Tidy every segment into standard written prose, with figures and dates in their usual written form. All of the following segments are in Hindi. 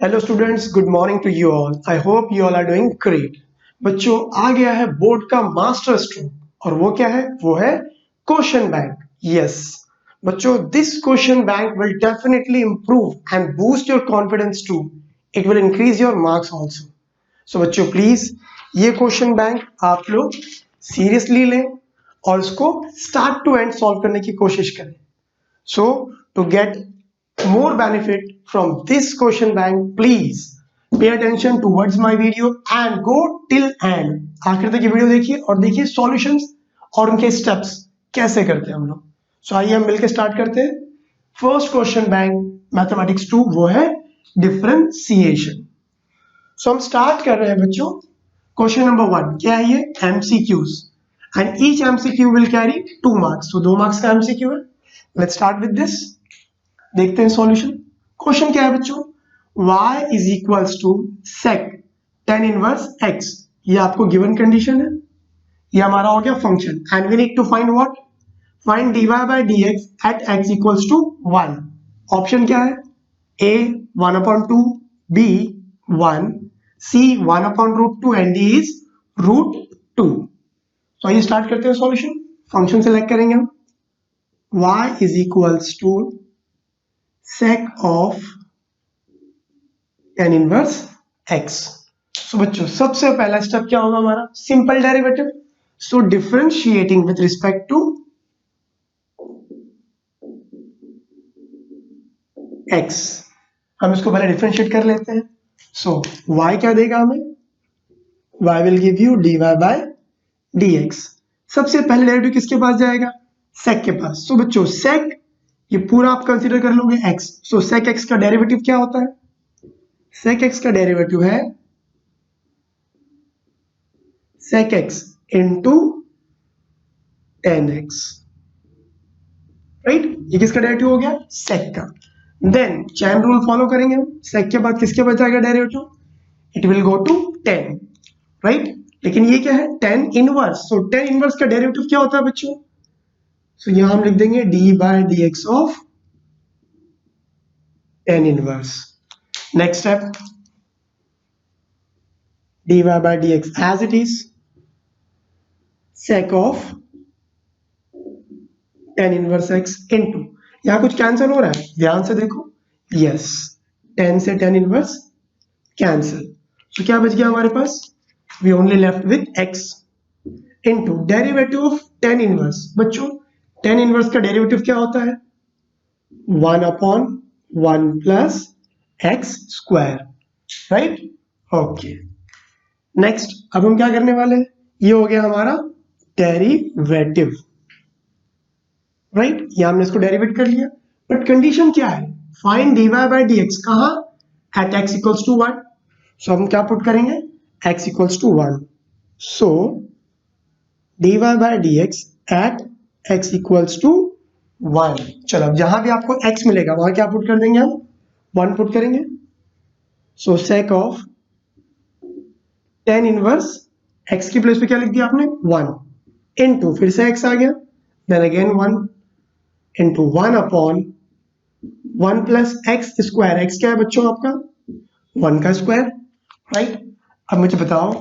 Hello students, good morning to you all. I hope you all are doing great. बच्चों, आ गया है बोर्ड का मास्टर स्ट्रोक और वो क्या है? वो है क्वेश्चन बैंक। यस बच्चों, this question bank will definitely improve and boost your confidence too. It will increase your marks also. So बच्चों प्लीज ये क्वेश्चन बैंक आप लोग सीरियसली लें और उसको स्टार्ट टू एंड सॉल्व करने की कोशिश करें। So to get more benefit from this question bank, please pay attention towards my video and go till end। आखिर तक ये वीडियो देखिए और देखिए सॉल्यूशंस और उनके स्टेप्स कैसे करते हैं हम लोग। सो आइए हम मिलकर स्टार्ट करते हैं। फर्स्ट क्वेश्चन बैंक मैथमेटिक्स 2 वो है डिफरेंशिएशन। सो हम स्टार्ट कर रहे हैं बच्चों। क्वेश्चन नंबर 1 क्या है? ये MCQs and each MCQ will carry 2 marks. तो 2 मार्क्स का MCQ है। Let's start with this. देखते हैं सॉल्यूशन। क्वेश्चन क्या है बच्चों? y is equals to sec tan inverse x। ये आपको गिवन कंडीशन है। ये हमारा हो गया function and we need to find what? Find dy by dx at x equals to 1। Option क्या है? a 1/2, b 1, c 1/√2 and d is √2। तो आइए स्टार्ट करते हैं सॉल्यूशन। फंक्शन सेलेक्ट करेंगे हम। y is equals to sec of tan inverse x। सो बच्चों सबसे पहला स्टेप क्या होगा हमारा? Simple derivative. So differentiating with respect to x। हम इसको पहले डिफरेंशिएट कर लेते हैं। सो y क्या देगा हमें? y will give you dy by dx। सबसे पहले डेरिवेटिव किसके पास जाएगा? sec के पास। सो बच्चों sec ये पूरा आप कंसीडर कर लोगे x। सो sec x का डेरिवेटिव क्या होता है? sec x का डेरिवेटिव है sec x into tan x। Right, ये किसका डेरिवेटिव हो गया? sec का। देन चैन रूल फॉलो करेंगे हम। sec के बाद किसके पास जाएगा derivative? It will go to tan। Right, लेकिन ये क्या है? tan inverse. So tan inverse का डेरिवेटिव क्या होता है बच्चों? सो यहां हम लिख देंगे d by dx of tan inverse. Next step, dy by dx as it is sec of tan inverse x into, यहां कुछ कैंसिल हो रहा है, ध्यान से देखो। यस, tan से tan इनवर्स कैंसिल। तो क्या बच गया हमारे पास? We only left with x into derivative of tan inverse. बच्चों tan इनवर्स का डेरिवेटिव क्या होता है? 1/1 plus x square. Right, okay. Next, अब हम क्या करने वाले हैं? ये हो गया हमारा डेरिवेटिव। राइट, ये हमने इसको डेरिवेट कर लिया। बट कंडीशन क्या है? Find dy by dx। कहां? At x equals to 1। So हम क्या पुट करेंगे? x equals to 1। So dy by dx at x equals to 1। चलो, अब जहां भी आपको x मिलेगा वहां क्या पुट कर देंगे हम? 1 पुट करेंगे। सो sec of tan inverse x की प्लेस पे क्या लिख दिया आपने? 1 इनटू, फिर से x आ गया, then again 1 into 1/1 plus x square. x क्या है बच्चों आपका? 1 का स्क्वायर। राइट, अब मुझे बताओ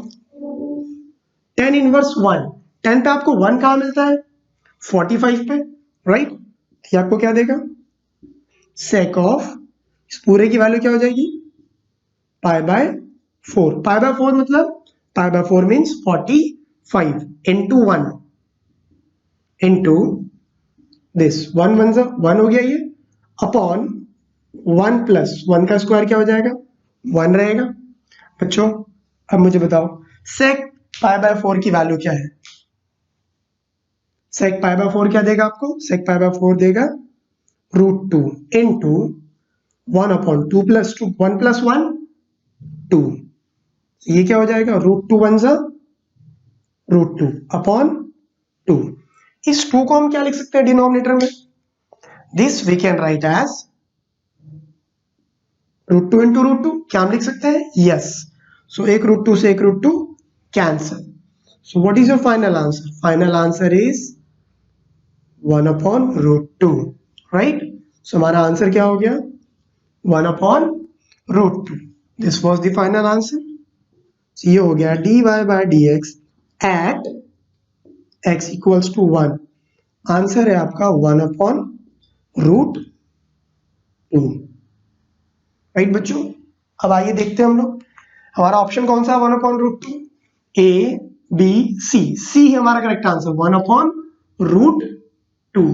tan इनवर्स 1, tan पे आपको 1 कहां मिलता है? 45 पे। राइट, ये आपको क्या देगा? sec ऑफ, इस पूरे की वैल्यू क्या हो जाएगी? Pi by 4। पाई बाय 4 मतलब, pi by 4 means 45 into 1 into this 1 1 हो गया ये, अपॉन 1 प्लस 1 का स्क्वायर क्या हो जाएगा? 1 रहेगा। बच्चों अब मुझे बताओ sec पाई बाय 4 की वैल्यू क्या है? sec पाई बाय 4 क्या देगा आपको? sec पाई बाय 4 देगा √2 इंटू 1/2 प्लस 2, 1 प्लस 1 2। ये क्या हो जाएगा? √2 1 √2 अपॉन 2। इस 2 को हम क्या लिख सकते हैं डिनोमिनेटर में? This we can write as √2 into √2। क्या हम लिख सकते हैं? यस। सो एक √2 से एक √2 cancel. So what is your final answer? Final answer is 1/√2। Right, so हमारा आंसर क्या हो गया? 1/√2। This was the final answer. ये हो गया dy by dx at x equals to 1। Answer है आपका 1/√2। राइट बच्चों, अब आइए देखते हैं हम लोग हमारा ऑप्शन कौन सा है 1/√2। ए बी सी है हमारा करेक्ट आंसर 1/√2।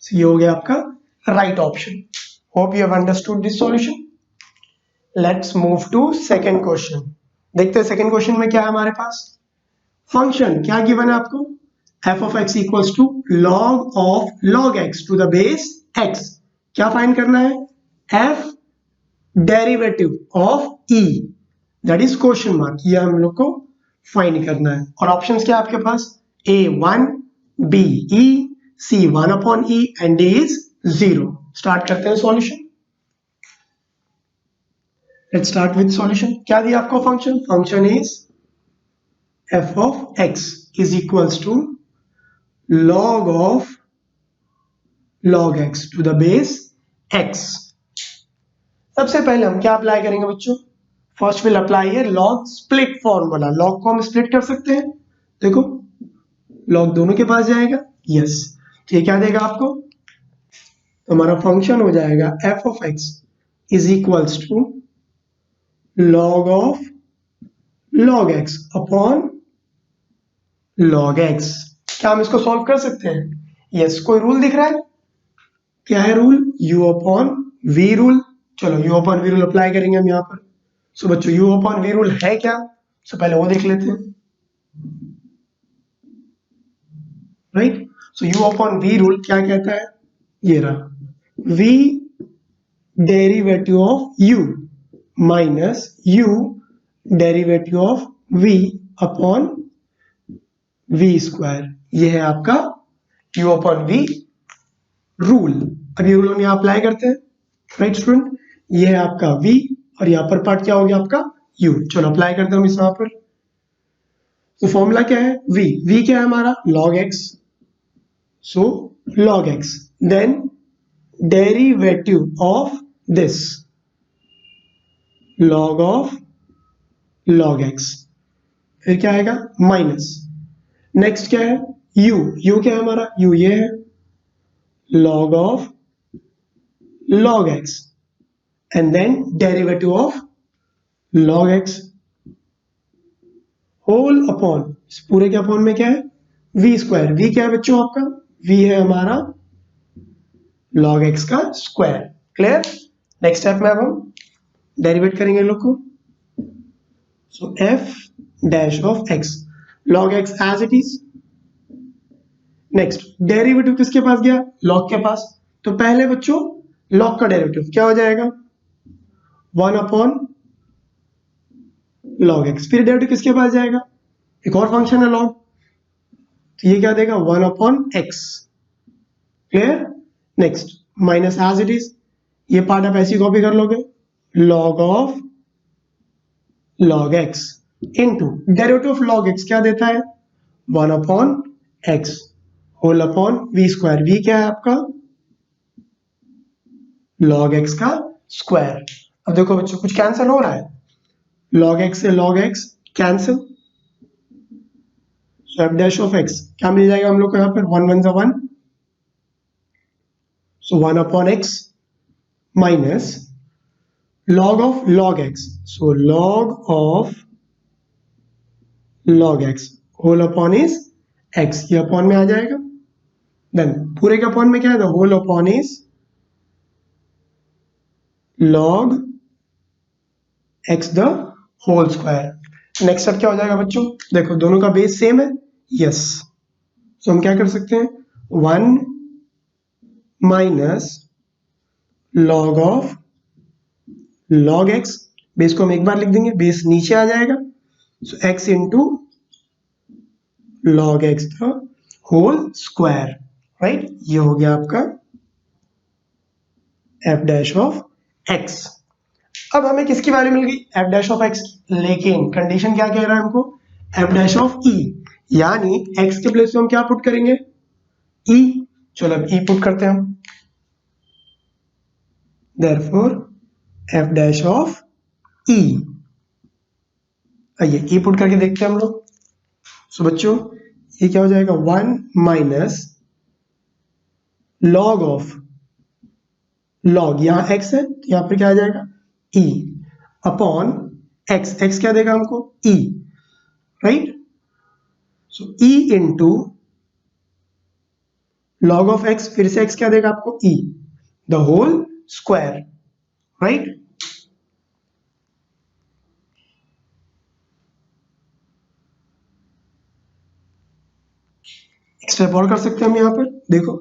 ये हो गया आपका right option. Hope you have understood this solution. Let's move to second question. देखते हैं सेकंड क्वेश्चन में क्या है हमारे पास। फंक्शन क्या गिवन है आपको, f of x equals to log of log x to the base x। क्या फाइंड करना है, f derivative of e, that is question mark, ये हम लोग को फाइंड करना है। और ऑप्शंस क्या है आपके पास, a 1 b e c 1/e and d is 0। Start करते हैं solution. Let's start with solution. क्या दिया आपको function, function is f of x is equals to log of log x to the base x। सबसे पहले हम क्या अप्लाई करेंगे बच्चों, फर्स्ट विल अप्लाई है लॉग स्प्लिट फॉर्मूला। लॉग को हम स्प्लिट कर सकते हैं, देखो लॉग दोनों के पास जाएगा, यस। तो ये क्या देगा आपको, तो हमारा फंक्शन हो जाएगा f of x is equals to log of log x upon log x। क्या हम इसको सॉल्व कर सकते हैं, यस। कोई रूल दिख रहा है, क्या है rule, u upon v rule. चलो u upon v rule apply करेंगे हम यहाँ पर। सो बच्चों u अपॉन v रूल है क्या, सो पहले वो देख लेते हैं। राइट, सो u अपॉन v रूल क्या कहता है, ये रहा v derivative of u minus u derivative of v upon v square. ये है आपका u अपॉन v रूल। अब ये रूल हम यहाँ अप्लाई करते हैं, राइट स्टूडेंट। ये है आपका v और यहाँ पर पार्ट क्या हो गया आपका u। चलो अप्लाई करते हैं हम इस यहाँ पर। तो फॉर्मूला क्या है, v क्या है हमारा log x, so log x then derivative of this log of log x, फिर क्या आएगा माइनस, नेक्स्ट क्या है u क्या है हमारा u, ये है log of log x and then derivative of log x whole upon, इस पूरे के अपॉन में क्या है v स्क्वायर। v क्या है बच्चों आपका, v है हमारा log x का स्क्वायर। क्लियर, नेक्स्ट स्टेप में अब हम डेरिवेट करेंगे लोग को। So f dash of x log x as it is. Next derivative किसके पास गया, log के पास। तो पहले बच्चों log का डेरिवेटिव क्या हो जाएगा 1 अपॉन log x, फिर डेरिवेटिव किसके पास जाएगा, एक और फंक्शन है log, तो ये क्या देगा 1 upon x। Clear, next minus as it is, ये पार्ट आप ऐसी कॉपी कर लोगे log of log x into derivative of log x क्या देता है 1 upon x whole upon v square. v क्या है आपका log x का स्क्वायर। अब देखो बच्चों कुछ कैंसिल हो रहा है, log x से log x cancel, so f dash of x क्या मिल जाएगा हम लोग को यहाँ पर 1 1 1, so 1 upon x minus log of log x, so log of log x whole upon is x, ये अपॉन में आ जाएगा। देन पूरे के अपॉन में क्या है, whole upon is log x the whole square. Next step क्या हो जाएगा बच्चों, देखो दोनों का बेस सेम है, यस। सो हम क्या कर सकते हैं 1 minus log of log x, base को हम एक बार लिख देंगे, बेस नीचे आ जाएगा, so x into log x the whole square. Right, ये हो गया आपका f डैश ऑफ x। अब हमें किसकी वैल्यू मिल गई, f डैश ऑफ x, लेकिन कंडीशन क्या कह रहा है हमको f डैश ऑफ e, यानी x के प्लेस पे हम क्या पुट करेंगे e। चलो अब e पुट करते हैं हम, देयरफॉर f डैश ऑफ ई, आइए ई पुट करके देखते हैं हम लोग। सो बच्चों ये क्या हो जाएगा, 1 माइनस लॉग ऑफ, लॉग यहाँ x है तो यहाँ पर क्या आ जाएगा e अपॉन x, x क्या देगा हमको e, right. So e into log of x, फिर से x क्या देगा आपको e, the whole square, right. एक स्टेप और कर सकते हैं हम यहाँ पर, देखो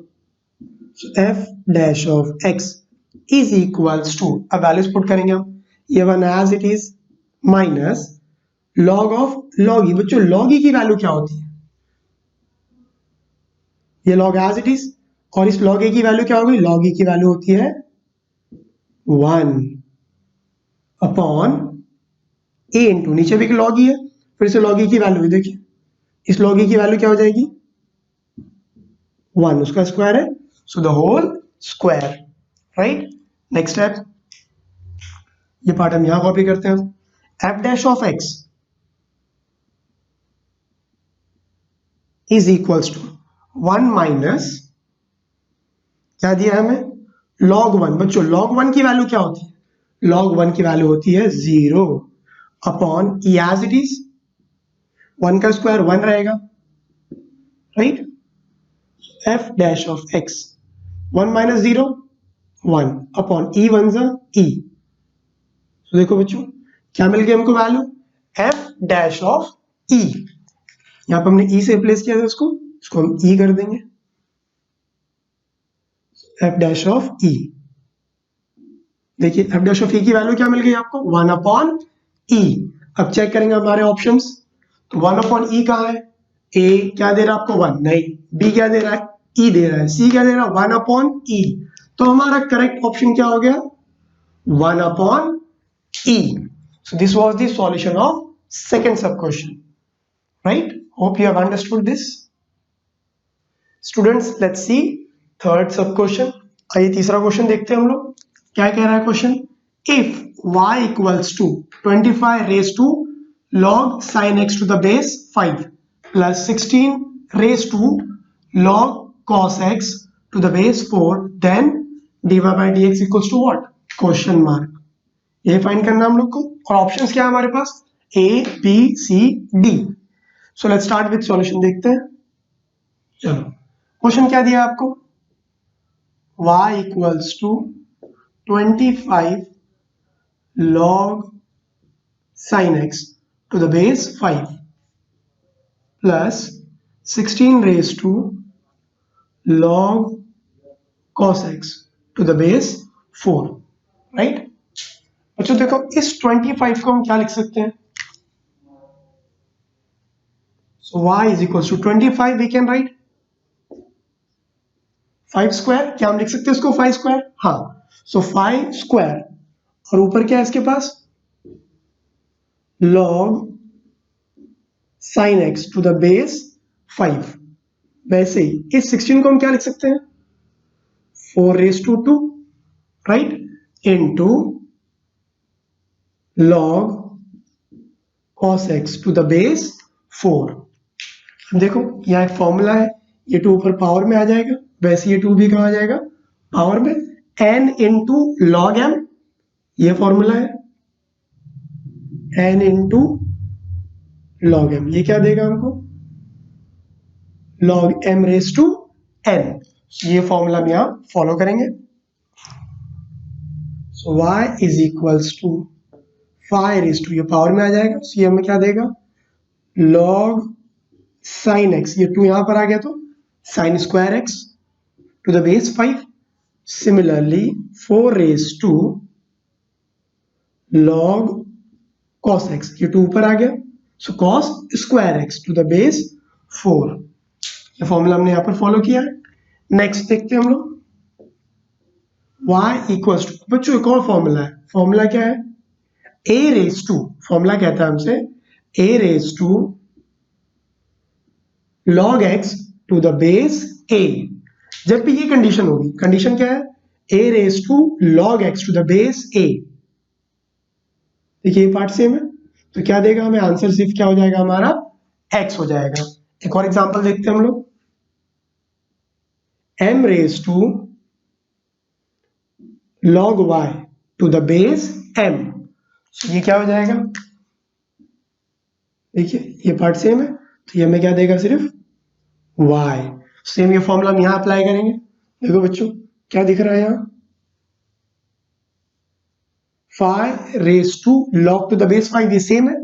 f dash of x is equals to, अब वैल्यूज पुट करेंगे हम, ये one as it is minus log of log e. बच्चों लॉग ई की वैल्यू क्या होती है, ये लॉग एज इट इज, और इस लॉग ए की वैल्यू क्या होगी, लॉग ई की वैल्यू होती है 1 अपॉन ए इंटू, नीचे भी लॉग ई है, फिर से लॉग ई की वैल्यू, देखिए इस लॉग ई की वैल्यू क्या हो जाएगी 1, उसका स्क्वायर है, so the whole square, right. Next step, ये पार्ट हम यहां कॉपी करते हैं, F dash of x is equals to 1 minus क्या दिया है हमें log 1। बच्चों log 1 की वैल्यू क्या होती है, log 1 की वैल्यू होती है 0 upon e as it is, 1 का स्क्वायर 1 रहेगा, right. f dash of x 1 minus 0 1 upon e 1 जा e। तो देखो बच्चों क्या मिल गया हमको value, f dash of e, यहां पर हमने e से रिप्लेस किया था उसको, इसको हम e कर देंगे, f डैश ऑफ e। देखिए f डैश ऑफ e की वैल्यू क्या मिल गई आपको 1 अपॉन e। अब चेक करेंगे हमारे ऑप्शंस, तो 1 अपॉन e कहाँ है, a क्या दे रहा है आपको 1, नहीं, b क्या दे रहा है e दे रहा है, c क्या दे रहा है 1 अपॉन e, तो हमारा करेक्ट ऑप्शन क्या हो गया 1 upon e। So this was the solution of second sub question, right? Hope you have understood this. Students, let's see third सब क्वेश्चन। आइए तीसरा क्वेश्चन देखते हैं हम लोग, क्या कह रहा है question, if y equals to 25 raise to log sin x to the base 5 plus 16 raise to log cos x to the base 4, then dy by dx equals to what, question mark. ये फाइंड करना हम लोग को, और ऑप्शंस क्या है हमारे पास a b c d। So let's start with solution, देखते हैं। चलो क्वेश्चन क्या दिया आपको, y equals to 25 log sin x to the base 5 plus 16 raised to log cos x to the base 4, right? अच्छा देखो इस 25 को हम क्या लिख सकते हैं, so y is equals to 25, we can write 5 square, क्या हम लिख सकते हैं इसको 5 स्क्वायर, हाँ, सो 5 स्क्वायर, और ऊपर क्या है इसके पास log sin x to the base 5। वैसे ही इस 16 को हम क्या लिख सकते हैं 4 raise to 2, right, into log cos x to the base 4। देखो यहाँ एक फॉर्मूला है, ये 2 ऊपर पावर में आ जाएगा, वैसे ये 2 भी कहाँ आ जाएगा पावर में, n इंटू लॉग m, ये फॉर्मूला है n इंटू लॉग m, ये क्या देगा हमको log m raise to n, ये फॉर्मूला हम यहाँ फॉलो करेंगे। So y is equals to 5 raise to, ये पावर में आ जाएगा, so ये हमें क्या देगा log sin x, ये 2 यहां पर आ गया तो sin square x to the base 5, similarly 4 raised to log cos x, ये 2 ऊपर आ गया, so cos square x to the base 4, ये फॉर्मूला हमने यहाँ पर फॉलो किया है। नेक्स्ट देखते हैं हम लोग, y इक्वल्स टू, बच्चों एक और फॉर्मूला है, फॉर्मूला क्या है a रेज टू, फॉर्मूला कहता है हमसे a raise to log x to the base a। जब भी ये कंडीशन होगी, कंडीशन क्या है a raise to log x to the base a, देखिए ये पार्ट सेम है, तो क्या देगा हमें आंसर, सिर्फ क्या हो जाएगा हमारा x हो जाएगा। एक और एग्जांपल देखते हैं हम लोग, m raise to log y to the base m, ये क्या हो जाएगा, देखिए ये पार्ट सेम है, तो ये हमें क्या देगा, सिर्फ y। सेम ये फॉर्मूला हम यहाँ अप्लाई करेंगे। देखो बच्चों क्या दिख रहा है यहाँ, 5 raise to log to the base 5, ये सेम है,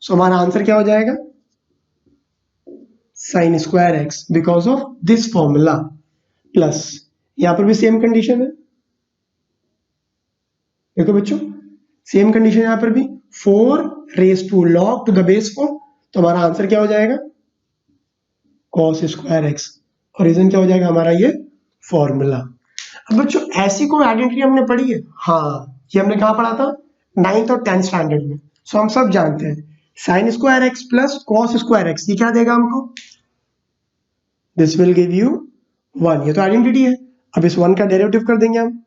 सो हमारा आंसर क्या हो जाएगा, sine square x, because of this formula. Plus यहां पर भी सेम कंडीशन है, देखो बच्चों सेम कंडीशन यहां पर भी, 4 raise to log to the base 4, तो हमारा आंसर क्या हो जाएगा, cos स्क्वायर एक्स, और रीजन क्या हो जाएगा हमारा, ये फॉर्मूला। अब बच्चों ऐसी कोई आइडेंटिटी हमने पढ़ी है, हाँ ये हमने कहाँ पढ़ा था, 9th और 10th स्टैंडर्ड में। सो हम सब जानते हैं sine square x plus cos square x, ये क्या देगा हमको, दिस विल गिव यू 1, ये तो आइडेंटिटी है। अब इस 1 का डेरिवेटिव कर देंगे हम,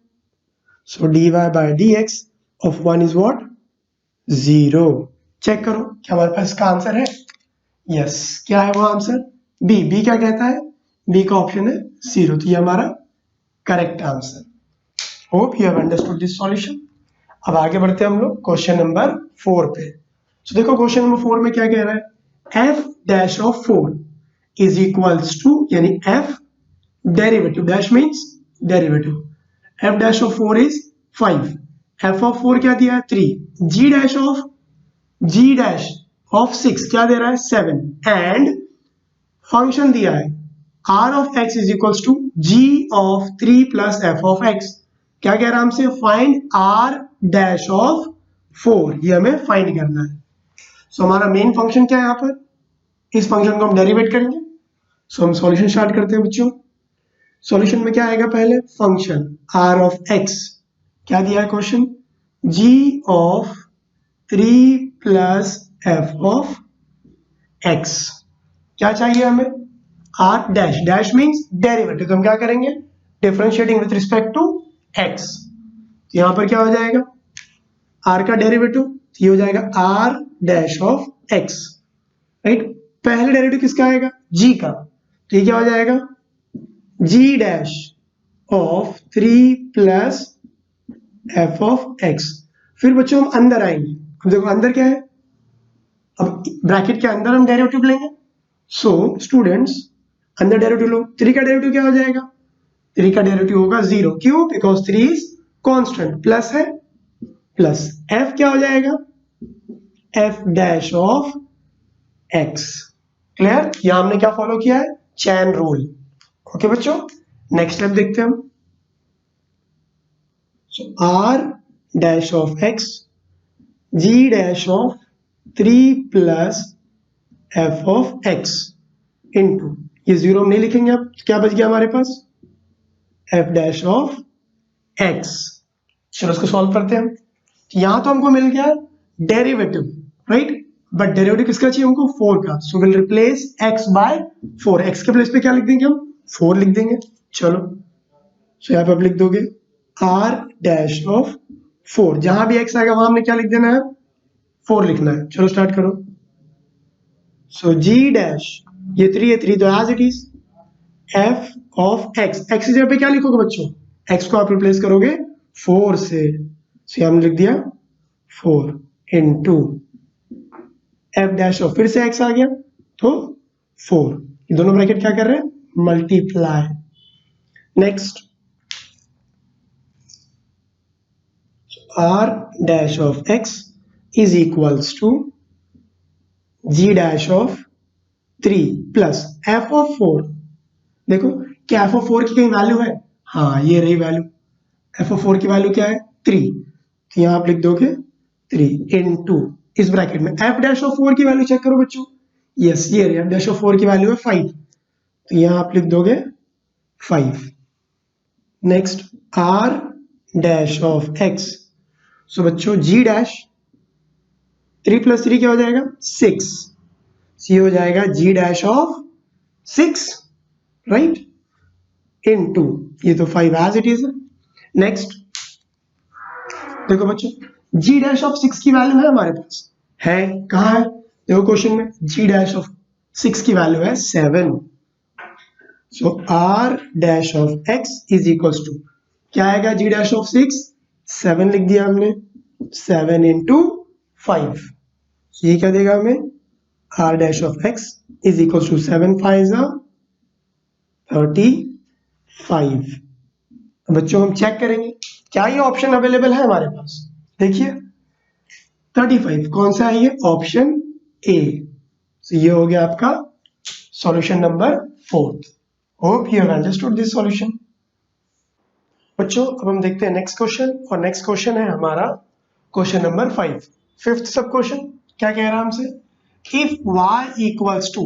so dy by dx of 1 is what, 0। Check करो क्या हमारे पास इसका आंसर है, यस क्या है वो आंसर, बी क्या कहता है, बी का ऑप्शन है 0, तो ये हमारा correct answer. Hope you have understood this solution. अब आगे बढ़ते हैं हम लोग क्वेश्चन नंबर 4 पे। तो देखो क्वेश्चन नंबर 4 में क्या कह रहा है, f dash of 4 is equals to, यानी f derivative, dash means derivative, f dash of 4 is 5, f of 4 क्या दिया है 3, g डैश ऑफ 6 क्या दे रहा है 7, एंड फंक्शन दिया है r of x is equals to g of 3 plus f of x। क्या कह रहा है हमसे, फाइंड r डैश ऑफ 4, ये हमें फाइंड करना है। सो हमारा मेन फंक्शन क्या है यहाँ पर, इस फंक्शन को हम डेरिवेट करेंगे। सो हम सॉल्यूशन स्टार्ट करते हैं बच्चों। सॉल्यूशन में क्या आएगा, पहले फंक्शन r ऑफ x, क्या दिया है question, g of 3 plus f of x, क्या चाहिए हमें, r dash, dash means derivative, तो हम क्या करेंगे, differentiating with respect to x, तो यहां पर क्या हो जाएगा, r का डेरिवेटिव, तो ये हो जाएगा r dash of x, right. पहले डेरिवेटिव किसका आएगा, g का, तो ये क्या हो जाएगा, g dash of 3 plus f of x। फिर बच्चों हम अंदर आएंगे, अब देखो अंदर क्या है, अब ब्रैकेट के अंदर हम डेरिवेटिव लेंगे। सो स्टूडेंट्स अंदर डेरिवेटिव लो, 3 का डेरिवेटिव क्या हो जाएगा, 3 का डेरिवेटिव होगा 0, क्यों, बिकॉज 3 इज कांस्टेंट, प्लस है, प्लस f क्या हो जाएगा, f dash of x। Clear, यहां हमने क्या फॉलो किया है, चैन रूल। ओके बच्चों, नेक्स्ट स्टेप देखते हैं हम। r dash of x, g dash of 3 plus f of x into, ये 0 हम नहीं लिखेंगे, अब क्या बच गया हमारे पास, f डैश ऑफ x। चलो इसको सॉल्व करते हैं। यहां तो हमको मिल गया डेरिवेटिव, राइट, बट डेरिवेटिव किसका चाहिए हमको, 4 का, so will replace x by 4, x के प्लेस पे क्या लिख देंगे हम, 4 लिख देंगे। चलो सो यहाँ पे आप लिख दोगे r डैश ऑफ 4, जहां भी x आएगा वहां हमने क्या लिख देना है, 4 लिखना है। चलो स्टार्ट करो। सो g डैश, ये 3 है, 3 तो as it is, f of x, x की जगह पे क्या लिखोगे बच्चों, x को आप रिप्लेस करोगे 4 से, सो हमने लिख दिया 4 इंटू f डैश ऑफ, फिर से x आ गया तो 4, ये दोनों ब्रैकेट क्या कर रहे हैं, multiply. Next r dash of x is equals to g dash of 3 plus f of 4। देखो क्या f ऑफ 4 की कहीं वैल्यू है, हाँ ये रही वैल्यू, f ऑफ 4 की वैल्यू क्या है 3, तो यहां आप लिख दोगे 3 इनटू, इस ब्रैकेट में f डैश ऑफ 4 की वैल्यू चेक करो बच्चों, यस ये रही, f डैश ऑफ 4 की वैल्यू है 5, तो यहां आप लिख दोगे 5। Next r dash of x, सो बच्चों g डैश 3 प्लस 3 क्या हो जाएगा 6, ये हो जाएगा g dash of 6, right, into, ये तो 5 एज इट इज है। नेक्स्ट देखो बच्चों, जी डैश ऑफ 6 की वैल्यू है हमारे पास, है कहाँ है, देखो क्वेश्चन में जी डैश ऑफ 6 की वैल्यू है 7। So r dash of x is equals to क्या आएगा, जी डैश ऑफ 6 7 लिख दिया हमने, 7 इंटू 5, ये क्या देगा हमें, R dash of x is equals to 7 5 35। बच्चों हम चेक करेंगे क्या ये ऑप्शन अवेलेबल है हमारे पास, देखिए 35 कौन सा है, ये ऑप्शन ए। ये हो गया आपका solution number 4। Hope you have understood this solution. बच्चों अब हम देखते हैं नेक्स्ट क्वेश्चन, और नेक्स्ट क्वेश्चन है हमारा question number 5, fifth sub question. क्या कह रहा है हमसे, if y equals to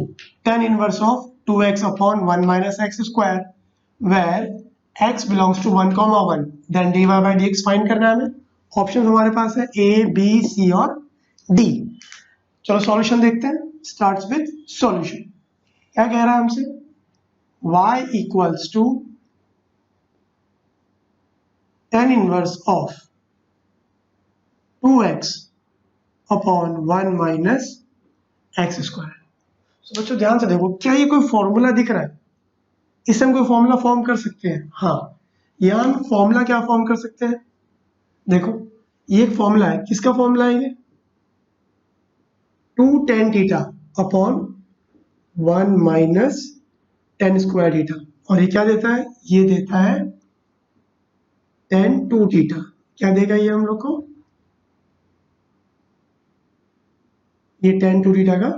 tan inverse of 2x upon 1 minus x square where x belongs to 1, 1 then dy by dx find करना है हमें। ऑप्शन हमारे पास है A, B, C और D। चलो सॉल्यूशन देखते हैं, स्टार्ट्स विद सॉल्यूशन। क्या कह रहा है हमसे, y equals to tan inverse of 2x upon 1 minus x square. तो बच्चों ध्यान से देखो, क्या ये कोई फॉर्मूला दिख रहा है, इससे हम कोई फॉर्मूला फॉर्म कर सकते हैं, हाँ यहाँ हम फॉर्मूला क्या फॉर्म कर सकते हैं, देखो ये एक फॉर्मूला है, किसका फॉर्मूला है ये, 2 tan theta upon 1 minus tan square theta, और ये क्या देता है, ये देता है tan 2 थीटा। क्या देगा ये हम लोग को, ये tan 2 थीटा का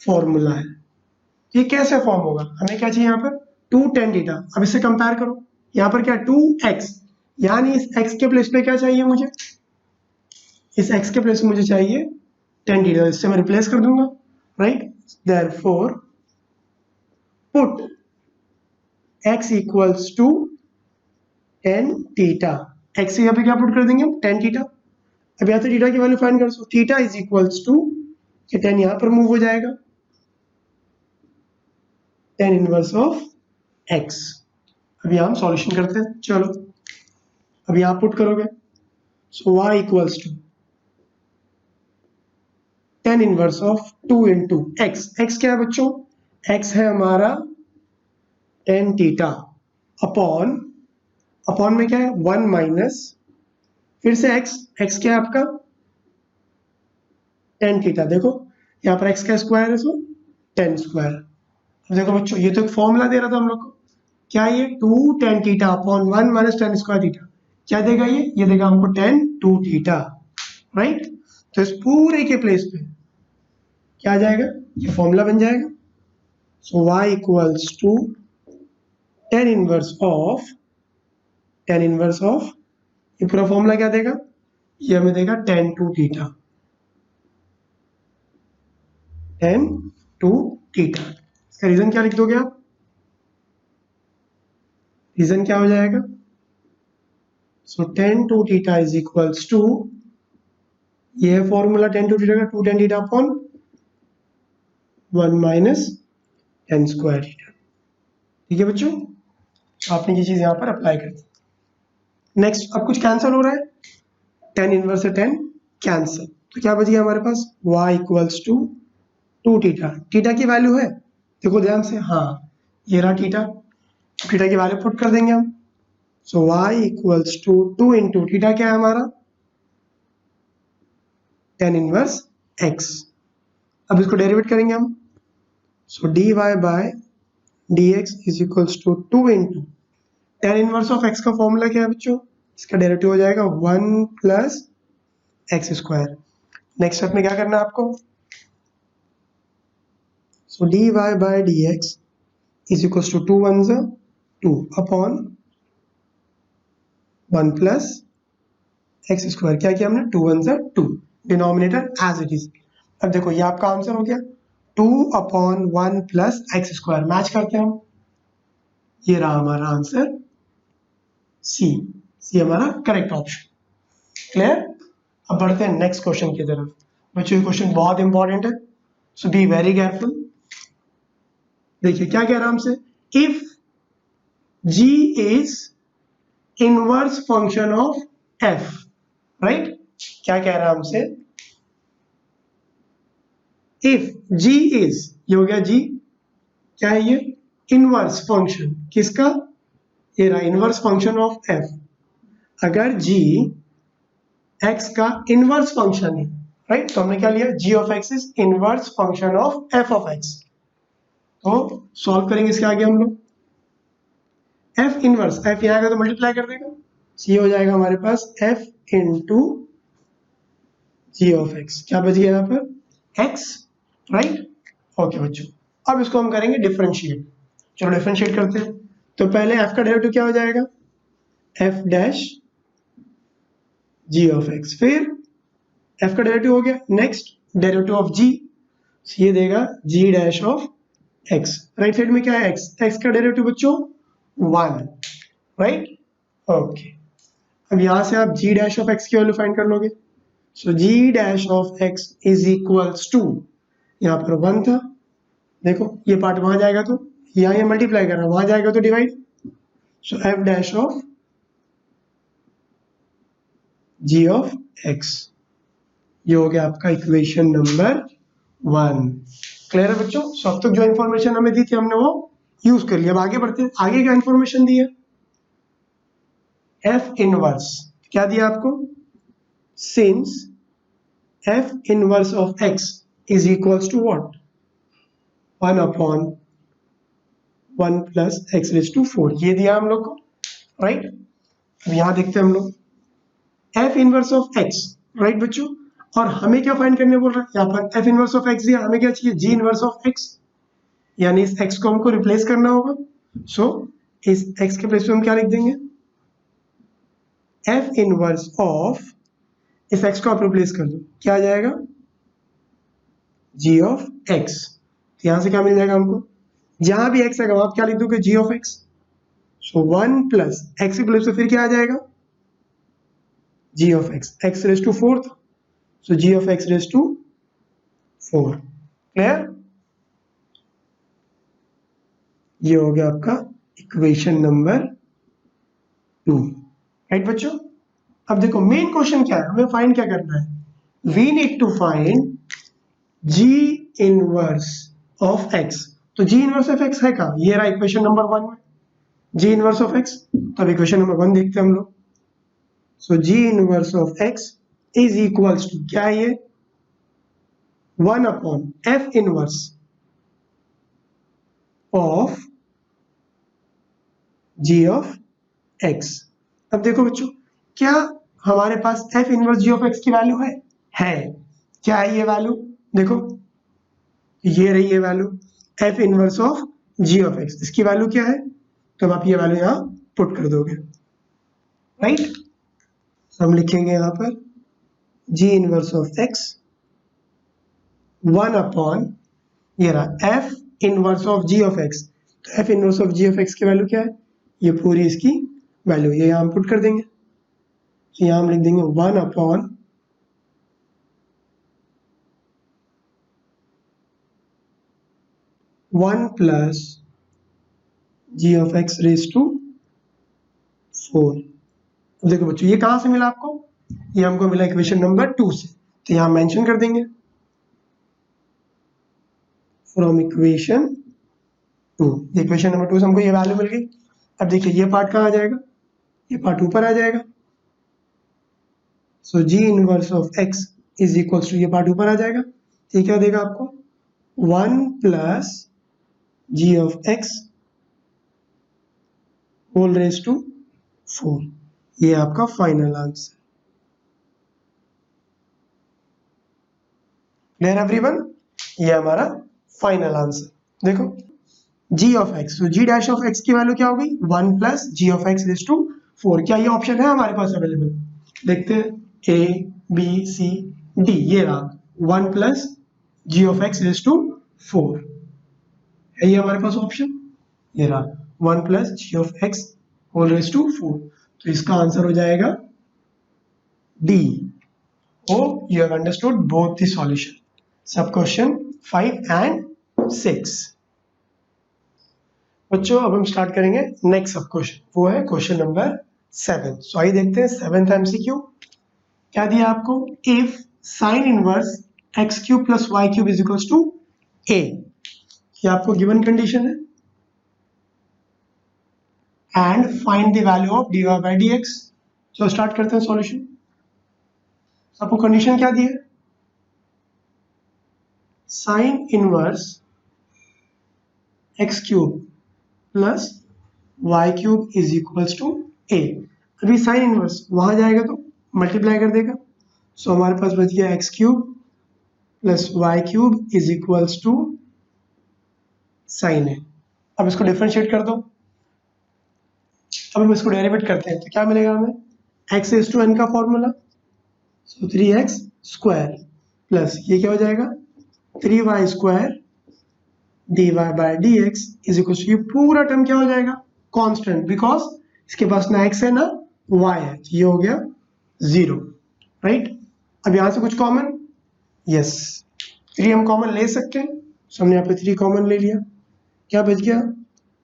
फॉर्मूला है। ये कैसे फॉर्म होगा, हमें क्या चाहिए यहाँ पर 2 tan थीटा। अब इससे कंपेयर करो, यहाँ पर क्या 2x, यानी इस x के प्लेस पे क्या चाहिए मुझे, इस x के प्लेस में मुझे चाहिए tan थीटा, इससे मैं रिप्लेस कर दूंगा, right. Therefore put x equals to tan theta, x यहाँ पे क्या पुट कर देंगे हम, tan थीटा। अब यहाँ से थीटा की वैल्यू फाइंड करो, theta is equals to, tan यहाँ पर मूव हो जाएगा, tan इनवर्स ऑफ x। अब यहाँ हम सॉल्यूशन करते हैं, चलो अब यहाँ पुट करोगे, so y equals to tan inverse of 2 into X, X क्या है बच्चों, x है हमारा tan थीटा अपॉन, अपॉन में क्या है 1 माइनस, फिर से x, x क्या है आपका tan थीटा, देखो यहाँ पर x का स्क्वायर है, सो tan स्क्वायर। देखो बच्चों ये तो एक फॉर्मूला दे रहा था हम लोग को, क्या ये 2 tan theta upon 1 minus tan square theta, क्या देगा ये देगा हमको tan 2 थीटा, राइट। तो इस पूरे के प्लेस पे क्या आ जाएगा, ये फॉर्मूला बन जाएगा। So y equals to tan inverse of, tan inverse of, ये पूरा फॉर्मूला क्या देगा, ये हमें देगा tan 2 थीटा, tan 2 थीटा। इसका रीजन क्या लिख दोगे आप, रीजन क्या हो जाएगा, so tan 2 theta is equals to, ये है फॉर्मूला tan 2 थीटा का, 2 tan theta upon 1 minus tan square theta. ठीक है बच्चों, तो आपने ये चीज यहाँ पर अप्लाई कर दी। नेक्स्ट अब कुछ कैंसिल हो रहा है, tan इनवर्स से tan कैंसिल, तो क्या बच गया हमारे पास, y equals to 2 theta, theta की वैल्यू है, देखो ध्यान से, हाँ ये रहा थीटा, थीटा की वैल्यू पुट कर देंगे हम। So y equals to 2 into theta क्या है हमारा, tan इनवर्स x। अब इसको डेरिवेट करेंगे हम, so dy by dx is equals to 2 into tan inverse of x का फॉर्मूला क्या है बच्चों, इसका डेरिवेटिव हो जाएगा 1 plus x square. Next step में क्या करना है आपको, so dy by dx is equals to 2 1 ज़ा 2 अपॉन 1 प्लस एक्स स्क्वायर, क्या किया हमने 2 1 ज़ा 2, डिनोमिनेटर एज इट इज। अब देखो ये आपका आंसर हो गया 2 upon 1 plus x square, match करते हैं हम, ये रहा हमारा आंसर सी, सी हमारा करेक्ट ऑप्शन। क्लियर। अब बढ़ते हैं नेक्स्ट क्वेश्चन की तरफ। बच्चों ये क्वेश्चन बहुत इंपॉर्टेंट है, सो बी वेरी केयरफुल। देखिए क्या कह रहा है हमसे, if g is inverse function of f, right. क्या कह रहा है हमसे, इफ g इज, ये हो गया g, क्या है ये, इनवर्स फंक्शन किसका, ये रहा इनवर्स फंक्शन ऑफ f। अगर g x का इनवर्स फंक्शन है, राइट, तो हमने क्या लिया, g of x is inverse function of f of x। तो सॉल्व करेंगे इसके आगे हम लोग, f इनवर्स, f यहाँ आएगा तो मल्टीप्लाई कर देगा, ये हो जाएगा हमारे पास f into g of x। क्या बच गया यहाँ पर, x, राइट। ओके बच्चों, अब इसको हम करेंगे डिफरेंशिएट। चलो डिफरेंशिएट करते हैं। तो पहले f का डेरिवेटिव क्या हो जाएगा, f dash g of x, फिर f का डेरिवेटिव हो गया, नेक्स्ट डेरिवेटिव ऑफ g, ये देगा g dash of x। Right side में क्या है, x का डेरिवेटिव बच्चों 1, राइट। ओके, अब यहां से आप g डैश ऑफ x की वैल्यू फाइंड कर लोगे। So g dash of x is equals to, यहाँ पर 1 था, देखो ये पार्ट वहां जाएगा तो यहाँ ये मल्टीप्लाई कर रहा है, वहां जाएगा तो divide. So f dash of g of x, ये हो गया आपका इक्वेशन नंबर 1। क्लियर है बच्चों। सो अब तक जो इन्फॉर्मेशन हमें दी थी हमने वो यूज कर लिया। अब आगे बढ़ते हैं, आगे क्या इन्फॉर्मेशन दी है, f इनवर्स, क्या दिया आपको, since f inverse of x is equals to what, 1 upon 1 plus x raise to 4, ये दिया हम लोग को, राइट। अब यहां देखते हैं हम लोग f inverse of x, right बच्चों, और हमें क्या फाइंड करने बोल रहा है, यहाँ पर f इनवर्स ऑफ x दिया, हमें क्या चाहिए, g इनवर्स ऑफ x, यानी इस x को हमको रिप्लेस करना होगा। सो इस x के प्लेस पे हम क्या लिख देंगे, f इनवर्स ऑफ, इस x को आप रिप्लेस कर दो, क्या आ जाएगा, g ऑफ x। यहां से क्या मिल जाएगा हमको, जहां भी x आएगा आप क्या लिख दोगे, g of x। So 1 plus x के प्लेस पे फिर क्या आ जाएगा, g of x, x raise to 4 था, so g of x raise to 4। Clear, ये हो गया आपका इक्वेशन नंबर 2, राइट बच्चों। अब देखो मेन क्वेश्चन क्या है, हमें फाइंड क्या करना है, we need to find g inverse of x। तो g इनवर्स ऑफ x है कहाँ, ये रहा इक्वेशन नंबर 1 में, g इनवर्स ऑफ x। तो अब इक्वेशन नंबर 1 देखते हैं हम लोग। So g inverse of x is equals to, क्या है ये, 1 upon f inverse of g of x। अब देखो बच्चों, क्या हमारे पास f inverse g of x की वैल्यू है, क्या है ये वैल्यू, देखो ये रही ये value, f inverse of g of x, इसकी वैल्यू क्या है, तो अब आप ये वैल्यू यहां पुट कर दोगे, राइट। हम लिखेंगे यहां पर g inverse of x 1 upon, ये रहा f inverse of g of x। तो f inverse of g of x की वैल्यू क्या है, ये पूरी इसकी वैल्यू, ये यहां हम पुट कर देंगे। तो यहां हम लिख देंगे 1 upon 1 plus g of x raise to 4। देखो बच्चों ये कहां से मिला आपको, ये हमको मिला इक्वेशन नंबर 2 से, तो यहां मेंशन कर देंगे फ्रॉम इक्वेशन 2। इक्वेशन नंबर 2 से हमको ये वैल्यू मिल गई। अब देखिए ये पार्ट कहाँ आ जाएगा, ये पार्ट ऊपर आ जाएगा। So g inverse of x is equals to, ये पार्ट ऊपर आ जाएगा, ये क्या देगा आपको, 1 plus g of x whole raise to 4। ये आपका फाइनल आंसर। क्लियर एवरीवन, ये हमारा फाइनल आंसर। देखो g ऑफ x, तो g डैश ऑफ x की वैल्यू क्या हो गई, 1 plus g of x raise to 4। क्या ये ऑप्शन है हमारे पास अवेलेबल, देखते हैं, a b c d, ये रहा 1 plus g of x raise to 4 है ये हमारे पास ऑप्शन, ये रहा 1 plus g of x whole raise to 4। तो इसका आंसर हो जाएगा D। Hope you have understood both the solution. Sub question 5 and 6। बच्चों अब हम स्टार्ट करेंगे नेक्स्ट सब क्वेश्चन, वो है क्वेश्चन नंबर 7। सो आइए देखते हैं 7th MCQ। क्या दिया आपको, if sine inverse x cube plus y cube is equals to a, ये आपको गिवन कंडीशन है, and find the value of dy by dx। चलो स्टार्ट करते हैं सॉल्यूशन। आपको कंडीशन क्या दी है, sine inverse x cube plus y cube is equals to a. अभी साइन इनवर्स वहां जाएगा तो मल्टीप्लाई कर देगा, सो हमारे पास बच गया x cube plus y cube is equals to sine a. अब इसको डिफरेंशिएट कर दो, अब हम इसको डेरिवेट करते हैं तो क्या मिलेगा हमें, एक्स इज टू एन का फॉर्मूला, सो 3x स्क्वायर प्लस ये क्या हो जाएगा 3y square dy by d x is equal to, ये पूरा टर्म क्या हो जाएगा, कांस्टेंट, बिकॉज इसके पास ना x है ना y है, तो ये हो गया 0, राइट। अब यहां से कुछ कॉमन, यस 3 हम कॉमन ले सकते हैं, सो हमने यहाँ पे 3 कॉमन ले लिया, क्या बच गया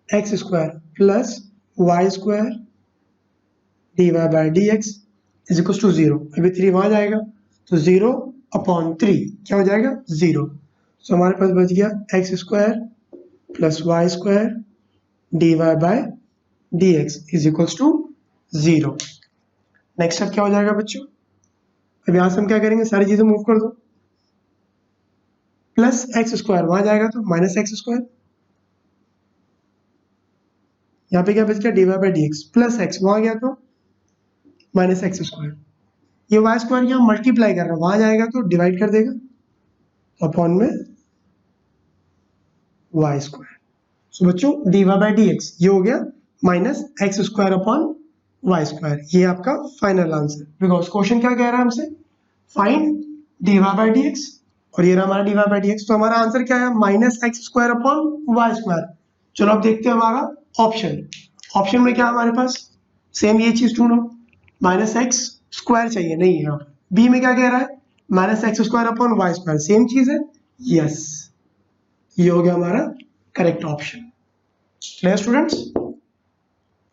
x square plus y square d y by d x is equal to 0। अभी 3 वहां जाएगा तो 0 अपॉन 3 क्या हो जाएगा 0, सो हमारे पास बच गया x square plus y square d y by d x is equal to 0। Next step क्या हो जाएगा बच्चों, अब यहाँ से हम क्या करेंगे, सारी चीजें मूव कर दो, प्लस एक्स स्क्वायर वहां जाएगा तो माइनस एक्स स्क्वायर, यहाँ पे क्या बच गया d y by d x, plus x वहां गया तो माइनस एक्स स्क्वायर, ये वाई स्क्वायर यहाँ मल्टीप्लाई कर रहा है, वहां जाएगा तो डिवाइड कर देगा अपॉन में वाई स्क्वायर। सो बच्चों d y by d x ये हो गया minus x square upon y square, ये आपका फाइनल आंसर, बिकॉज क्वेश्चन क्या कह रहा है हमसे, find d y by d x, और ये रहा हमारा d y by d x, तो हमारा आंसर क्या है minus x square upon y square. चलो अब देखते हैं हमारा ऑप्शन, ऑप्शन में क्या है हमारे पास, सेम ये चीज ढूंढो, माइनस एक्स स्क्वायर चाहिए, नहीं है यहाँ पर, बी में क्या कह रहा है minus x square upon y square, same चीज है, यस ये हो गया हमारा correct option. Clear students,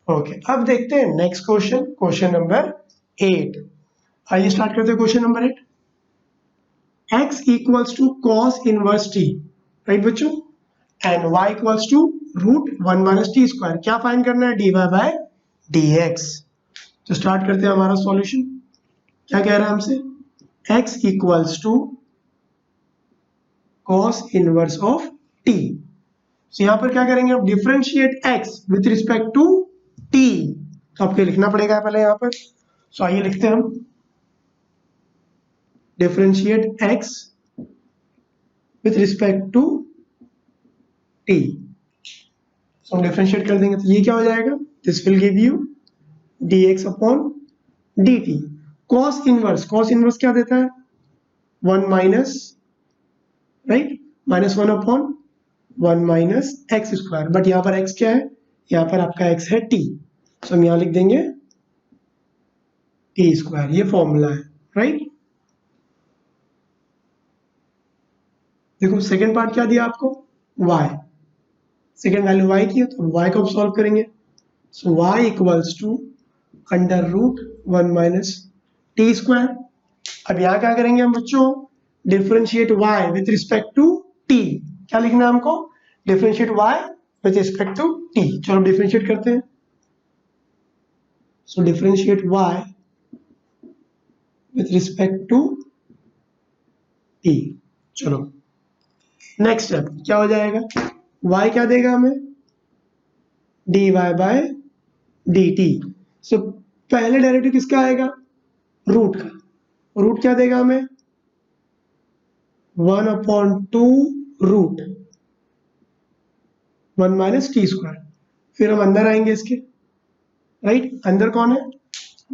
okay अब देखते हैं नेक्स्ट क्वेश्चन, क्वेश्चन नंबर 8। आइए स्टार्ट करते हैं question number 8। x equals to cos inverse t, right बच्चों, and y equals to root 1 minus t square, क्या फाइंड करना है dy बाय dx। तो स्टार्ट करते हैं हमारा सॉल्यूशन, क्या कह रहा है हमसे, x equals to cos inverse of t, तो यहां पर क्या करेंगे हम, differentiate x with respect to t, तो आपको लिखना पड़ेगा पहले यहां पर, सो आइए लिखते हैं हम, differentiate x with respect to t, so हम डिफरेंशिएट कर देंगे तो ये क्या हो जाएगा, this will give you dx upon dt। Cos inverse क्या देता है 1 minus, right, minus 1 upon 1 minus x square, but यहाँ पर x क्या है, यहाँ पर आपका x है t, सो हम यहाँ लिख देंगे t स्क्वायर, ये फॉर्मूला है, राइट। देखो सेकेंड पार्ट क्या दिया आपको, y, सेकेंड वैल्यू y की है तो y को सॉल्व करेंगे, so y equals to under root 1 minus t square. अब यहाँ क्या करेंगे हम बच्चों, differentiate y with respect to t, क्या लिखना है हमको, differentiate y with respect to t। चलो डिफरेंशिएट करते हैं, so differentiate y with respect to t। चलो नेक्स्ट स्टेप क्या हो जाएगा, y क्या देगा हमें, dy बाय dt, सो पहले डेरिवेटिव किसका आएगा, रूट का, रूट क्या देगा हमें 1 upon 2 root 1 minus t square, फिर हम अंदर आएंगे इसके, राइट, अंदर कौन है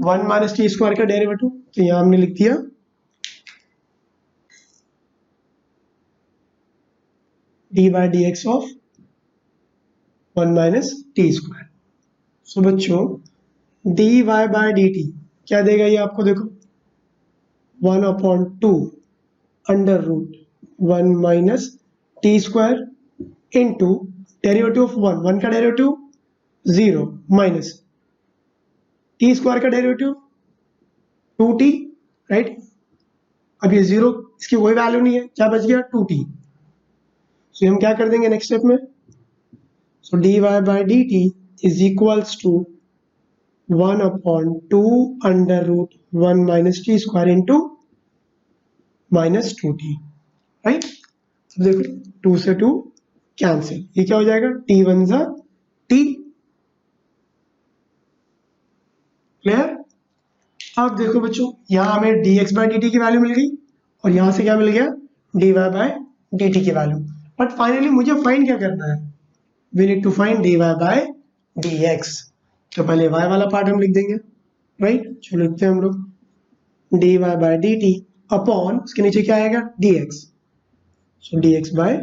1 माइनस टी स्क्वायर का डेरिवेटिव, तो यहां हमने लिख दिया d by d x of 1 minus t square. So बच्चों d y by d t क्या देगा ये आपको, देखो 1 upon 2 under root 1 minus t square into derivative of 1 का डेरिवेटिव 0 माइनस टी स्क्वायर का डेरिवेटिव 2t, राइट। अब ये 0 इसकी कोई वैल्यू नहीं है, क्या बच गया 2t। सो हम क्या कर देंगे नेक्स्ट स्टेप में, so dy by d t is equals to 1/2 under root 1 minus t square into minus 2t, right. अब देखो 2 से 2 कैंसिल, ये क्या हो जाएगा t वन जा t, क्लियर। अब देखो बच्चों यहाँ हमें dx बाई dt की वैल्यू मिल गई और यहाँ से क्या मिल गया dy बाई dt की वैल्यू। बट फाइनली मुझे फाइंड क्या करना है, we need to find dy by dx। तो पहले y वाला पार्ट हम लिख देंगे, राइट। जो लिखते हैं हम लोग dy बाई dt अपॉन उसके नीचे क्या आएगा dx, so dx by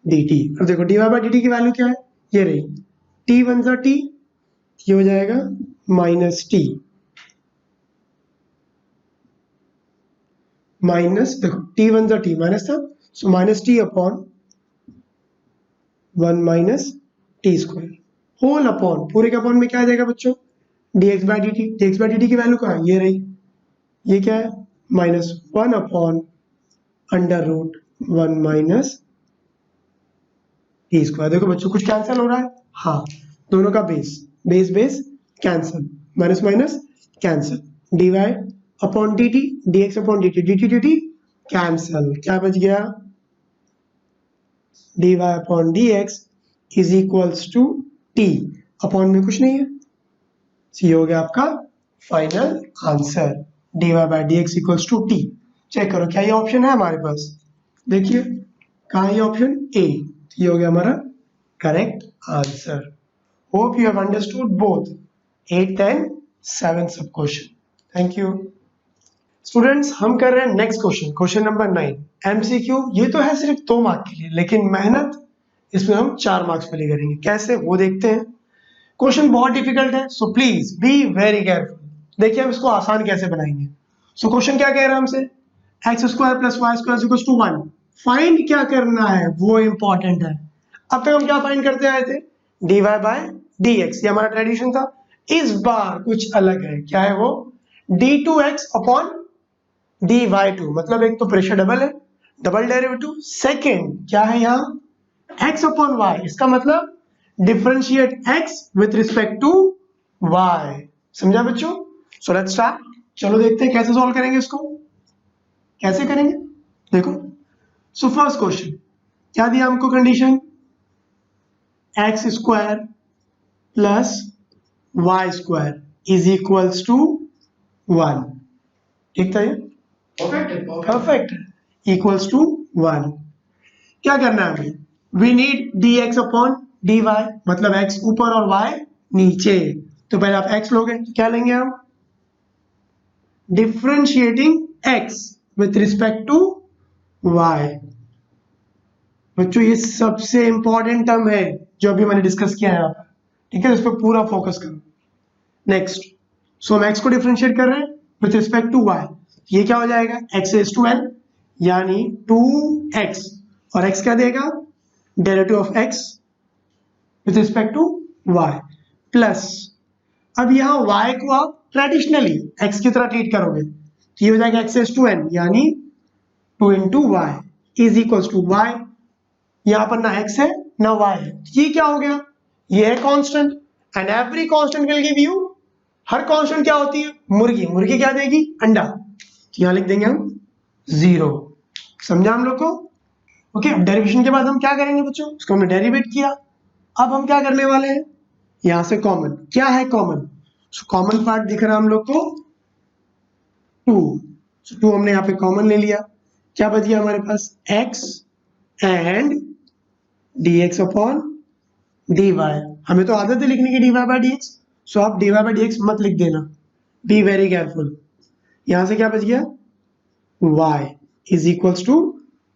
dt। अब देखो dy बाई dt की वैल्यू क्या है, ये रही t वन जा t, ये हो जाएगा माइनस t माइनस, देखो t वन जा t माइनस था, so minus t upon 1 minus t square whole upon, पूरे के अपॉन में क्या आ जाएगा बच्चों dx by dt। dx by dt की वैल्यू कहाँ है, ये रही, ये क्या है minus 1 upon under root 1 minus t square. देखो बच्चों कुछ कैंसिल हो रहा है, हाँ दोनों का base base base cancel, minus minus cancel, dy upon dt dx upon dt dt dt cancel, क्या बच गया dy upon dx is equals to t, upon में कुछ नहीं है, ये हो गया आपका final answer dy by dx equals to t। Check करो क्या ये ऑप्शन है हमारे पास, देखिए कहाँ ये ऑप्शन ए, ये हो गया हमारा correct answer. Hope you have understood both 8th and 7th सब क्वेश्चन। Thank you students. हम कर रहे हैं next question, question number 9 MCQ. ये तो है सिर्फ 2 मार्क के लिए, लेकिन मेहनत इसमें हम 4 मार्क्स के लिए करेंगे, कैसे वो देखते हैं। क्वेश्चन बहुत डिफिकल्ट है, so please be very careful. देखिए हम इसको आसान कैसे बनाएंगे। सो क्वेश्चन क्या कह रहा है हमसे, x square plus y square equals to 1। Find क्या करना है वो इंपॉर्टेंट है। अब तक हम क्या फाइंड करते आए थे, dy बाय dx, ये हमारा ट्रेडिशन था। इस बार कुछ अलग है, क्या है वो d2x अपॉन dy2, मतलब एक तो प्रेशर डबल है, डबल डेरिवेटिव। सेकेंड क्या है यहाँ x अपॉन y, इसका मतलब differentiate x with respect to y। समझा बच्चों। सो लेट्स स्टार्ट, चलो देखते हैं कैसे सॉल्व करेंगे इसको, कैसे करेंगे देखो। सो फर्स्ट क्वेश्चन क्या दिया हमको condition, x square plus y square is equals to 1। ठीक था ये, परफेक्ट, इक्वल्स टू 1। क्या करना है हमें, we need dx upon dy, मतलब x ऊपर और y नीचे। तो पहले आप x लोगे, क्या लेंगे हम differentiating x with respect to y। बच्चों ये सबसे इंपॉर्टेंट टर्म है जो अभी मैंने डिस्कस किया है यहाँ पर, ठीक है, इस पर पूरा फोकस करो। नेक्स्ट, सो हम x को डिफरेंशिएट कर रहे हैं विथ रिस्पेक्ट टू y, ये क्या हो जाएगा x रेज़ टू n यानी 2x, और x क्या देगा derivative of x with respect to y plus, अब यहाँ y को आप ट्रेडिशनली x की तरह ट्रीट करोगे, तो ये हो जाएगा x रेज़ टू n यानी 2 into y is equals to y। यहाँ पर ना x है ना y है, ये क्या हो गया, ये है constant, and every constant will give you, her constant क्या होती है मुर्गी, मुर्गी क्या देगी अंडा, तो यहाँ लिख देंगे हम 0। समझा हम लोग को। ओके, अब डेरिवेशन के बाद हम क्या करेंगे बच्चों, इसको हमने डेरिवेट किया, अब हम क्या करने वाले हैं, यहां से कॉमन, क्या है कॉमन, कॉमन पार्ट दिख रहा है हम लोग को 2, 2 हमने यहाँ पे कॉमन ले लिया, क्या बच गया हमारे पास x and dx upon dy। हमें तो आदत है लिखने की dy बाई dx, सो आप dy बाई dx मत लिख देना, बी वेरी केयरफुल। यहां से क्या बच गया y इज इक्वल्स टू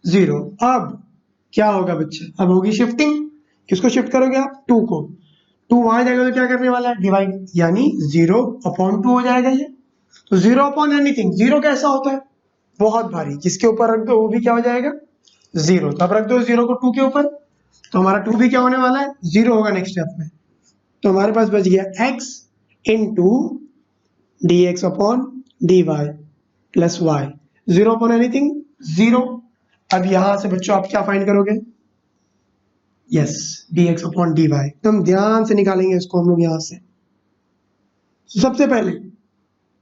0। अब क्या होगा बच्चे, अब होगी शिफ्टिंग, किसको शिफ्ट करोगे आप 2 को, 2 वहां जाएगा तो क्या करने वाला है डिवाइड, यानी 0 अपॉन 2 हो जाएगा ये। तो 0 अपॉन एनीथिंग, 0 कैसा होता है बहुत भारी, जिसके ऊपर रख दो वो भी क्या हो जाएगा 0। तो अब रख दो 0 को 2 के ऊपर, तो हमारा 2 भी क्या होने वाला है 0 होगा नेक्स्ट स्टेप में। तो हमारे पास बच गया x into d x upon d y plus y, 0 upon anything 0। अब यहां से बच्चों आप क्या फाइंड करोगे? Yes, dx upon dy। एकदम ध्यान से निकालेंगे इसको हम लोग यहां से। सबसे पहले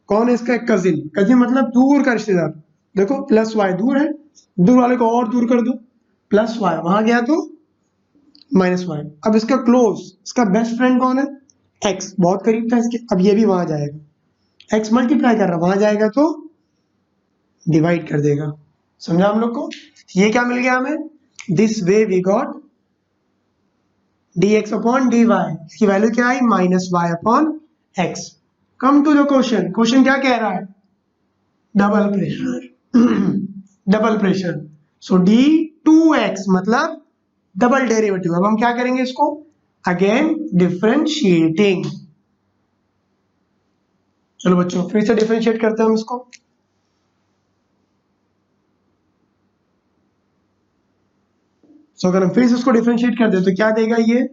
कौन है इसका? एक कजिन। कजिन मतलब दूर का रिश्तेदार। देखो प्लस वाई दूर है, दूर वाले को और दूर कर दो, प्लस वाई वहां गया तो माइनस वाई। अब इसका क्लोज, इसका बेस्ट फ्रेंड कौन है? एक्स, बहुत करीब था इसके। अब ये भी वहां जाएगा, एक्स मल्टीप्लाई कर रहा, वहां जाएगा तो डिवाइड कर देगा। समझा हम लोग को? ये क्या मिल गया हमें? This way we got dx upon dy। इसकी वैल्यू क्या आई? Minus y upon x. Come to the question. Question क्या कह रहा है? Double pressure. Double pressure. So d2x मतलब डबल डेरिवेटिव। अब हम क्या करेंगे इसको? Again differentiating. चलो बच्चों फिर से डिफरेंशिएट करते हैं हम इसको। सो अगर हम फिर से उसको डिफरेंशिएट कर दे तो क्या देगा ये?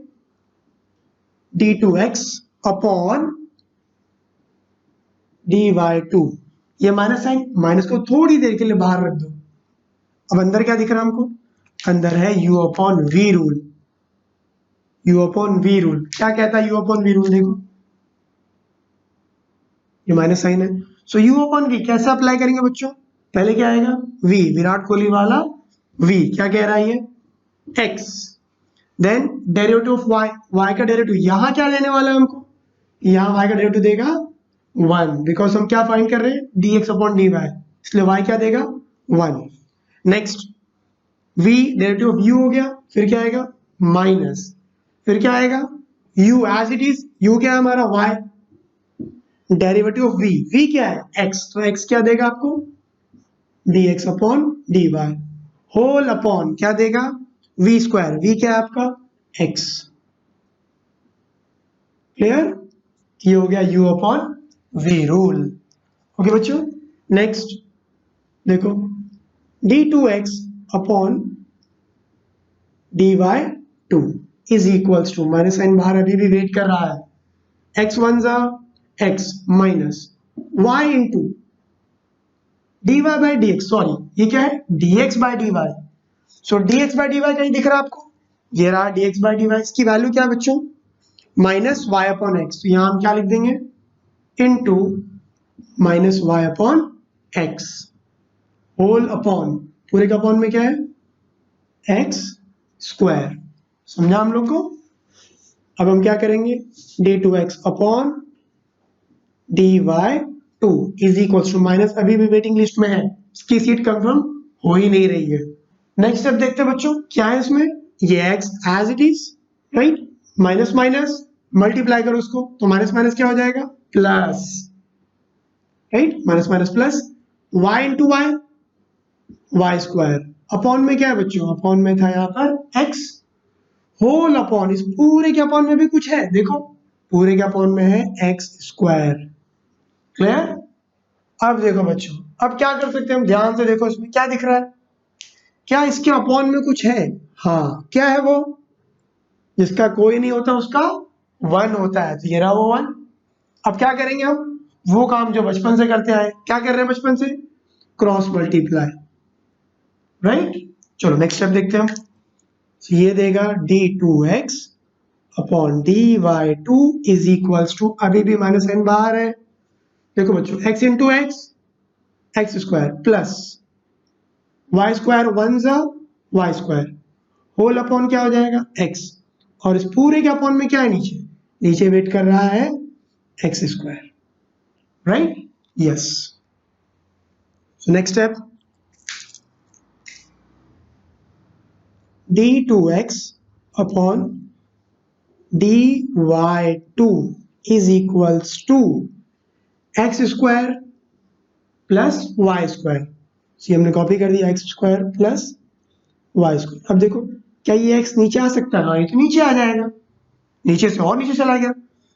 d2x upon dy2। ये माइनस साइन, माइनस को थोड़ी देर के लिए बाहर रख दो। अब अंदर क्या दिख रहा है हमको? अंदर है u upon v rule. u upon v rule क्या कहता है? u अपॉन v रूल देखो, ये माइनस साइन है। सो u अपॉन v कैसे अप्लाई करेंगे बच्चों? पहले क्या आएगा? v, विराट कोहली वाला v। क्या कह रहा है ये? x। Then derivative of y, y का डेरिवेटिव यहां क्या लेने वाला है हमको? यहां y का डेरिवेटिव देगा 1, बिकॉज हम क्या फाइंड कर रहे हैं? dx अपॉन dy, इसलिए y क्या देगा? 1। Next v derivative of u हो गया, फिर क्या आएगा? माइनस, फिर क्या आएगा? u as it is. u क्या है हमारा? y। Derivative of v, v क्या है? x, तो x क्या देगा आपको? dx upon dy whole upon क्या देगा? v square. v क्या है आपका? x। क्लियर? ये हो गया u upon v rule. Okay बच्चों, नेक्स्ट देखो d2x upon dy2 is equals to, minus sign बाहर अभी भी वेट कर रहा है, x वन जा x minus y into dy by dx। Sorry ये क्या है? dx by dy। So dx by dy कहीं दिख रहा है आपको? ये रहा dx बाई dy। इसकी वैल्यू क्या है बच्चों? Minus y upon x। तो यहां हम क्या लिख देंगे? Into minus y upon x whole upon, पूरे का अपॉन में क्या है? x square. समझा हम लोग को? अब हम क्या करेंगे? d2x upon dy2 is equal to, minus अभी भी वेटिंग लिस्ट में है, इसकी सीट कंफर्म हो ही नहीं रही है। नेक्स्ट स्टेप देखते हैं बच्चों, क्या है इसमें? ये x as it is, right? Minus minus multiply करो उसको, तो माइनस माइनस क्या हो जाएगा? Plus, right? Minus minus plus, y into y, y square upon में क्या है बच्चों? अपॉन में था यहाँ पर x होल अपॉन, इस पूरे के अपॉन में भी कुछ है, देखो पूरे के अपॉन में है x स्क्वायर। क्लियर? अब देखो बच्चों, अब क्या कर सकते हैं हम? ध्यान से देखो, इसमें क्या दिख रहा है? क्या इसके अपॉन में कुछ है? हाँ, क्या है वो? जिसका कोई नहीं होता उसका 1 होता है, तो ये रहा वो 1। अब क्या करेंगे हम? वो काम जो बचपन से करते आए। क्या कर रहे हैं बचपन से? Cross multiply, right? चलो नेक्स्ट स्टेप देखते हैं हम। तो ये देगा d2x upon dy2 is equals to, अभी भी माइनस साइन बाहर है, देखो बच्चों, x into x square plus y square, 1 जा वाई स्क्वायर होल अपॉन क्या हो जाएगा? x। और इस पूरे के अपॉन में क्या है? नीचे, नीचे वेट कर रहा है x square, right? Yes. So next step, d2x upon dy2 is equals to x square plus y square. See हमने कॉपी कर दिया, x square plus y square. अब देखो, क्या ये x नीचे आ सकता है? हाँ, ये तो नीचे आ जाएगा, नीचे से और नीचे चला गया।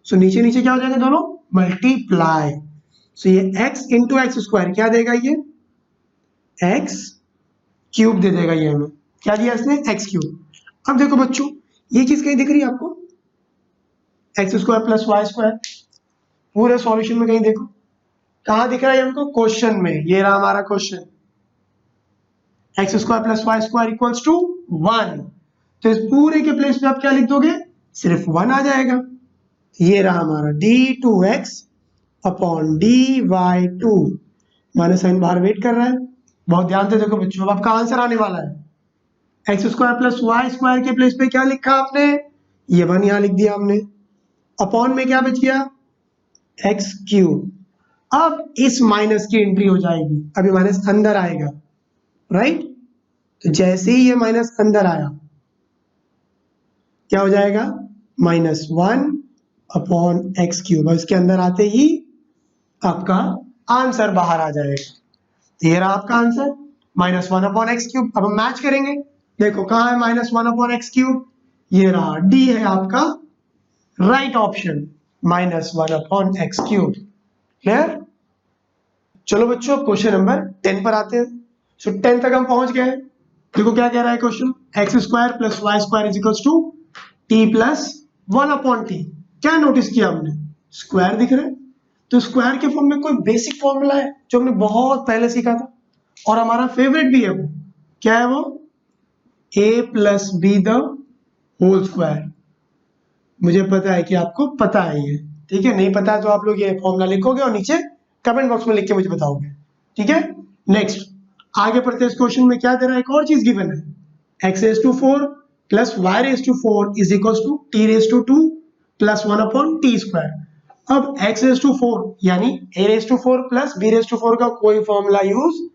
सो नीचे नीचे क्या हो जाएगा? दोनों मल्टीप्लाई। सो ये x इंटू एक्स स्क्वायर क्या देगा? ये x क्यूब दे देगा। ये हमें क्या दिया इसने? X cube. अब देखो बच्चों, ये चीज कहीं दिख रही है आपको? X square plus y square पूरे सॉल्यूशन में कहीं देखो, कहाँ दिख रहा है हमको? क्वेश्चन में। ये रहा हमारा question, x square plus y square equals to 1। तो इस पूरे के प्लेस पे आप क्या लिख दोगे? सिर्फ 1 आ जाएगा। ये रहा हमारा d2x upon dy2। Minus sign बाहर वेट कर रहा है, बहुत ध्यान से देखो बच्चों। अब आपका आंसर आने वाला है, x square plus y square के प्लेस पे क्या लिखा आपने? ये 1 यहां लिख दिया हमने। अपॉन में क्या बच गया? X cube. अब इस माइनस की एंट्री हो जाएगी, अभी माइनस अंदर आएगा, राइट? तो जैसे ही ये माइनस अंदर आया, क्या हो जाएगा? -1 अपॉन एक्स क्यूब। और इसके अंदर आते ही आपका आंसर बाहर आ जाएगा। तो ये रहा आपका आंसर, -1 अपॉन एक्स क्यूब। अब हम मैच करेंगे, देखो कहाँ है -1 अपॉन एक्स क्यूब? ये रहा, डी है आपका right option, -1 upon x cube. Clear? चलो बच्चों, क्वेश्चन नंबर 10 पर आते हैं। सो 10 तक हम पहुंच गए। देखो क्या कह रहा है question, x square plus y square is equals to t plus 1 upon t. क्या नोटिस किया हमने? स्क्वायर दिख रहे हैं, तो स्क्वायर के फॉर्म में कोई बेसिक फॉर्मूला है जो हमने बहुत पहले सीखा था और हमारा फेवरेट भी है। वो क्या है? वो a plus b the whole square. मुझे पता है कि आपको पता है ये, ठीक है? नहीं पता है तो आप लोग ये फॉर्मूला लिखोगे और नीचे कमेंट बॉक्स में लिख के मुझे बताओगे, ठीक है? नेक्स्ट आगे पढ़ते हैं। इस क्वेश्चन में क्या दे रहा है? एक और चीज गिवन है, x raise to 4 plus y raise to 4 is equals to t raise to 2 plus 1 upon t square. अब x रेज टू 4 यानी a raise to 4 plus b raise to 4 का कोई फॉर्मूला यूज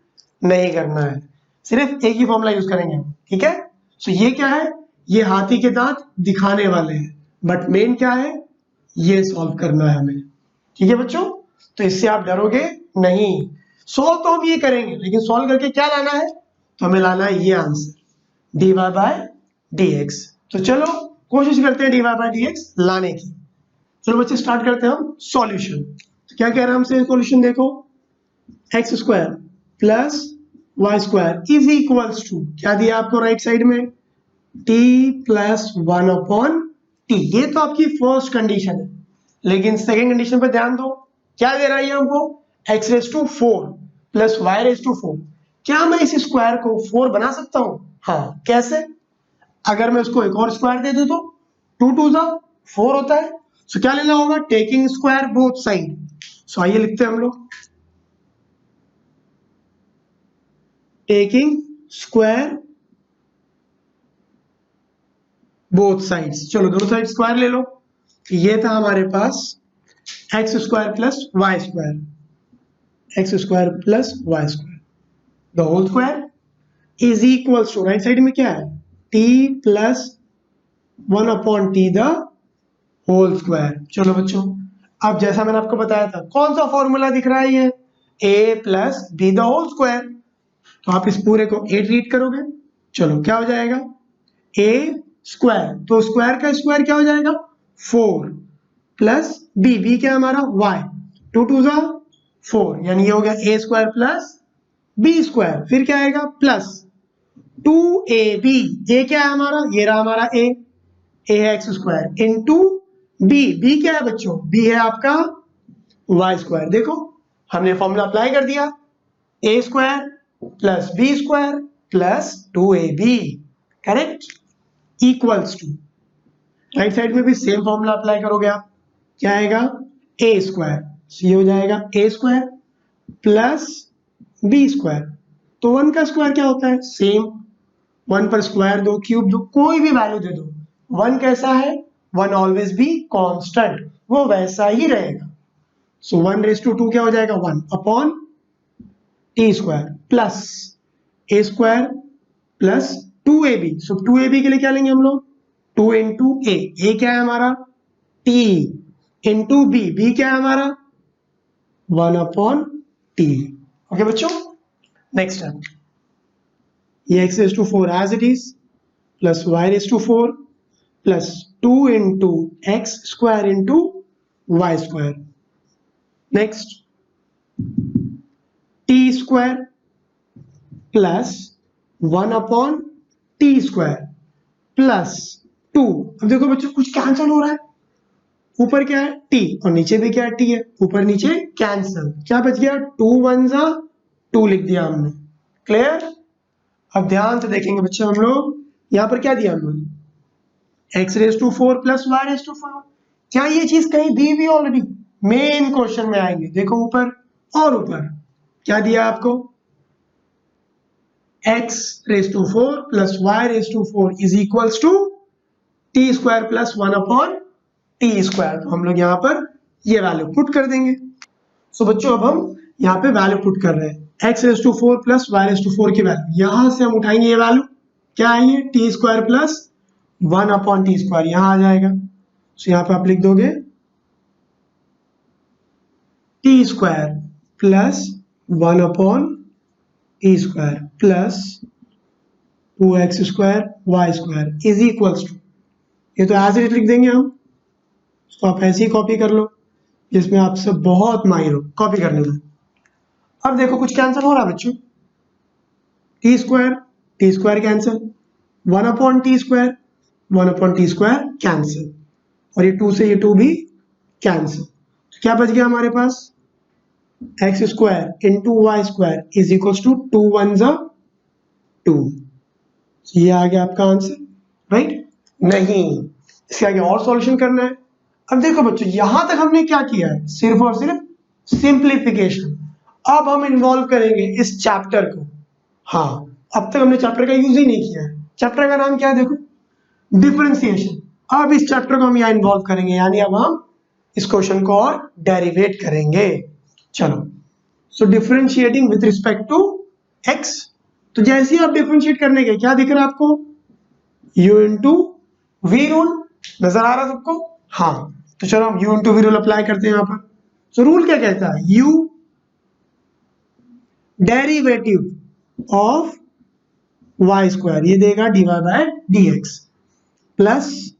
नहीं करना है, सिर्फ एक ही फॉर्मूला यूज करेंगे हम, ठीक है? सो ये क्या है? ये हाथी के दांत दिखाने वाले हैं, बट मेन क्या है? ये सॉल्व करना है हमें, ठीक है बच्चों? तो इससे आप डरोगे नहीं। सॉल्व तो हम ये करेंगे, लेकिन सॉल्व करके क्या लाना है? तो हमें लाना है ये आंसर dy बाय dx। तो चलो कोशिश करते हैं dy बाय dx लाने की। चलो बच्चे स्टार्ट करते हैं हम सॉल्यूशन। तो क्या कह रहा है हमसे सॉल्यूशन? देखो, x square plus y square is equals to, क्या दिया आपको राइट साइड में? t plus 1 upon t. ये तो आपकी फर्स्ट कंडीशन है, लेकिन सेकेंड कंडीशन पर ध्यान दो। क्या दे रहा है हमको? x raise to 4 plus y raise to 4। क्या मैं इस स्क्वायर को 4 बना सकता हूं? हाँ, कैसे? अगर मैं उसको एक और स्क्वायर दे दूं तो 2 2 4 होता है। सो क्या लेना होगा? Taking square both side. So आइए लिखते हैं हम लोग, टेकिंग स्क्वायर बोथ साइड्स। चलो दोनों साइड स्क्वायर ले लो। ये था हमारे पास x square plus y square, x square plus y square the whole square is equals to, right side में क्या है? t plus 1 upon t the whole square. चलो बच्चों, अब जैसा मैंने आपको बताया था, कौन सा फॉर्मूला दिख रहा है? ये a plus b the whole square. तो आप इस पूरे को a ट्रीट करोगे। चलो क्या हो जाएगा? a स्क्वायर, तो स्क्वायर का स्क्वायर क्या हो जाएगा? 4 प्लस b, b क्या है हमारा? y, 2 2 4, यानी ये हो गया a square plus b square. फिर क्या आएगा? प्लस 2ab, a क्या है हमारा? ये रहा हमारा a है x square into b, b क्या है बच्चों? b है आपका y स्क्वायर। देखो हमने फॉर्मूला अप्लाई कर दिया, a square plus b square plus 2ab, correct, equals to, right side में भी सेम फॉर्मूला अप्लाई करोगे आप। क्या आएगा? a स्क्वायर, ये हो जाएगा a square plus b square. तो 1 का स्क्वायर क्या होता है? सेम, 1 पर स्क्वायर दो, क्यूब दो, कोई भी वैल्यू दे दो। 1 कैसा है? 1 ऑलवेज बी कांस्टेंट, वो वैसा ही रहेगा। सो 1 रेज टू 2 क्या हो जाएगा? 1 upon t square plus a square plus 2ab। So 2ab के लिए क्या लेंगे हम लोग? 2 इंटू a क्या है हमारा? t इंटू b, b क्या है हमारा? 1 अपॉन t। ओके बच्चों, नेक्स्ट है ये x raise to 4 as it is plus y raise to 4 plus 2 into x square into y square. Next t square plus 1 upon t square plus 2। अब देखो बच्चों कुछ कैंसिल हो रहा है, ऊपर क्या है t और नीचे भी क्या है t है, ऊपर नीचे कैंसिल, क्या बच गया 2 1 जा 2 लिख दिया हमने। क्लियर? अब ध्यान से देखेंगे बच्चे हम लोग यहाँ पर क्या दिया हमने x⁴ प्लस y⁴। क्या ये चीज कहीं दी हुई ऑलरेडी? मेन क्वेश्चन में आएंगे, देखो ऊपर और ऊपर क्या दिया आपको x⁴ plus y⁴ is equals to t² plus 1/t²। तो हम लोग यहाँ पर ये वैल्यू पुट कर देंगे। सो बच्चों अब हम यहाँ पे वैल्यू पुट कर रहे हैं x⁴ प्लस y⁴ की वैल्यू, यहां से हम उठाएंगे ये वैल्यू, क्या आएंगे t² प्लस 1/t², यहां आ जाएगा। सो यहाँ पे आप लिख दोगे t² plus 1/t² plus 2x² y² is equals to, ये तो एज इट लिख देंगे हम, तो आप ऐसे ही कॉपी कर लो जिसमें आप सब बहुत माहिर हो कॉपी करने में। अब देखो कुछ कैंसिल हो रहा है बच्चों, t² कैंसिल, 1/t² कैंसिल, और ये 2 से ये 2 भी कैंसिल। तो क्या बच गया हमारे पास x² into y² is equals to 2 1 जा 2। ये आ गया आपका आंसर, राइट? नहीं, इसके आगे और सॉल्यूशन करना है। अब देखो बच्चों यहां तक हमने क्या किया है, सिर्फ और सिर्फ सिंप्लीफिकेशन। अब हम इन्वॉल्व करेंगे इस चैप्टर को। हाँ, अब तक हमने चैप्टर का यूज ही नहीं किया है। चैप्टर का नाम क्या है देखो, डिफरेंशिएशन। अब इस चैप्टर को हम यहाँ इन्वॉल्व करेंगे, यानी अब हम इस क्वेश्चन को और डेरिवेट करेंगे। चलो, so differentiating with respect to x। तो जैसे ही आप डिफरेंशिएट करने के, क्या दिख रहा है आपको, u इंटू वी रूल नजर आ रहा है सबको? हाँ, तो चलो हम u into v rule apply करते हैं यहाँ पर। सो रूल क्या कहता है, u डेरिवेटिव ऑफ y², ये देगा dy/dx plus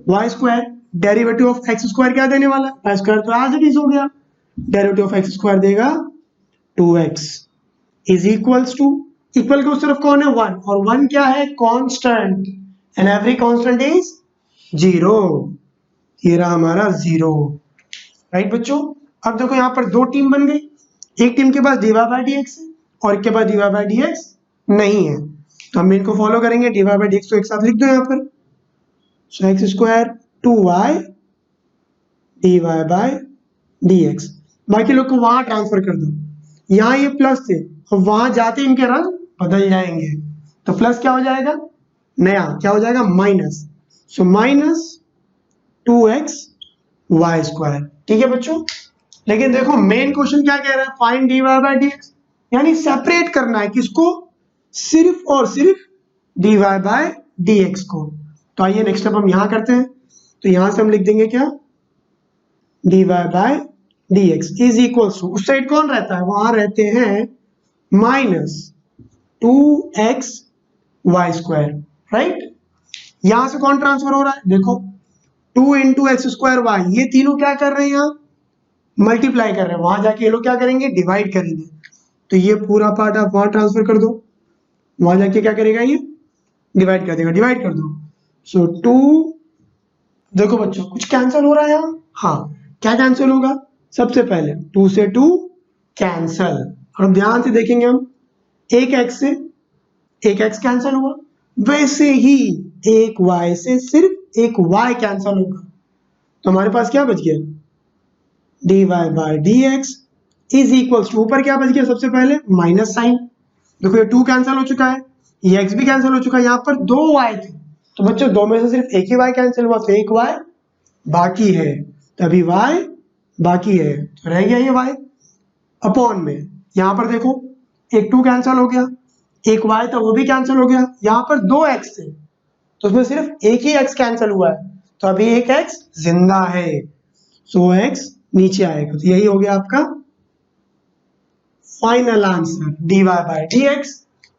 y² derivative of x² क्या देने वाला है, y² तो एज इट इज हो गया, डेरिवेटिव ऑफ x² देगा 2x is equals to, equal के उस तरफ कौन है 1, और 1 क्या है constant, and every constant is 0। ये रहा हमारा 0, राइट बच्चों? अब देखो यहाँ पर दो टीम बन गई, एक टीम के पास dy/dx है और एक के पास dy/dx नहीं है, तो हम इनको फॉलो करेंगे। dy/dx को एक साथ लिख दो यहाँ पर, सो x² 2y dy/dx, बाकी लोग को वहां ट्रांसफर कर दो। यहाँ ये प्लस थे और वहां जाते इनके रंग बदल जाएंगे, तो प्लस क्या हो जाएगा, नया क्या हो जाएगा minus, so minus 2x y²। ठीक है बच्चों? लेकिन देखो मेन क्वेश्चन क्या कह रहा है, फाइंड dy/dx, यानी सेपरेट करना है किसको, सिर्फ और सिर्फ dy/dx को। तो आइए नेक्स्ट स्टेप हम यहां करते हैं। तो यहां से हम लिख देंगे क्या, dy/dx इज इक्वल्स टू, उस साइड कौन रहता है, वहां रहते हैं माइनस 2x y², राइट? यहां से कौन ट्रांसफर हो रहा है, देखो 2 इंटू x² y, ये तीनों क्या कर रहे हैं, यहाँ मल्टीप्लाई कर रहे हैं, वहां जाके ये लोग क्या करेंगे, डिवाइड करेंगे। तो ये पूरा पार्ट आप वहां ट्रांसफर कर दो, वहां जाके क्या करेगा, ये डिवाइड कर देगा, डिवाइड कर दो। सो 2, देखो बच्चों कुछ कैंसिल हो रहा है यहाँ, हाँ क्या कैंसिल होगा, सबसे पहले 2 से 2 कैंसिल, और ध्यान से देखेंगे हम, एक x से एक x कैंसिल हुआ, वैसे ही एक y से सिर्फ एक y कैंसिल होगा। तो हमारे पास क्या बच गया, dy/dx इज इक्वल्स टू, ऊपर क्या बच गया, सबसे पहले माइनस साइन, देखो ये 2 कैंसिल हो चुका है, ये x भी कैंसिल हो चुका है, यहाँ पर 2 y थे, तो बच्चों 2 में से सिर्फ एक ही y कैंसिल हुआ, तो एक y बाकी है, तभी y बाकी है, तो रह गया ये y अपॉन में। यहाँ पर देखो एक 2 कैंसिल हो गया, एक y था वो भी कैंसिल हो गया, यहाँ पर 2 x थे तो उसमें सिर्फ एक ही x कैंसिल हुआ है, तो अभी एक x जिंदा है, सो x नीचे आएगा। तो यही हो गया आपका final answer, dy/dx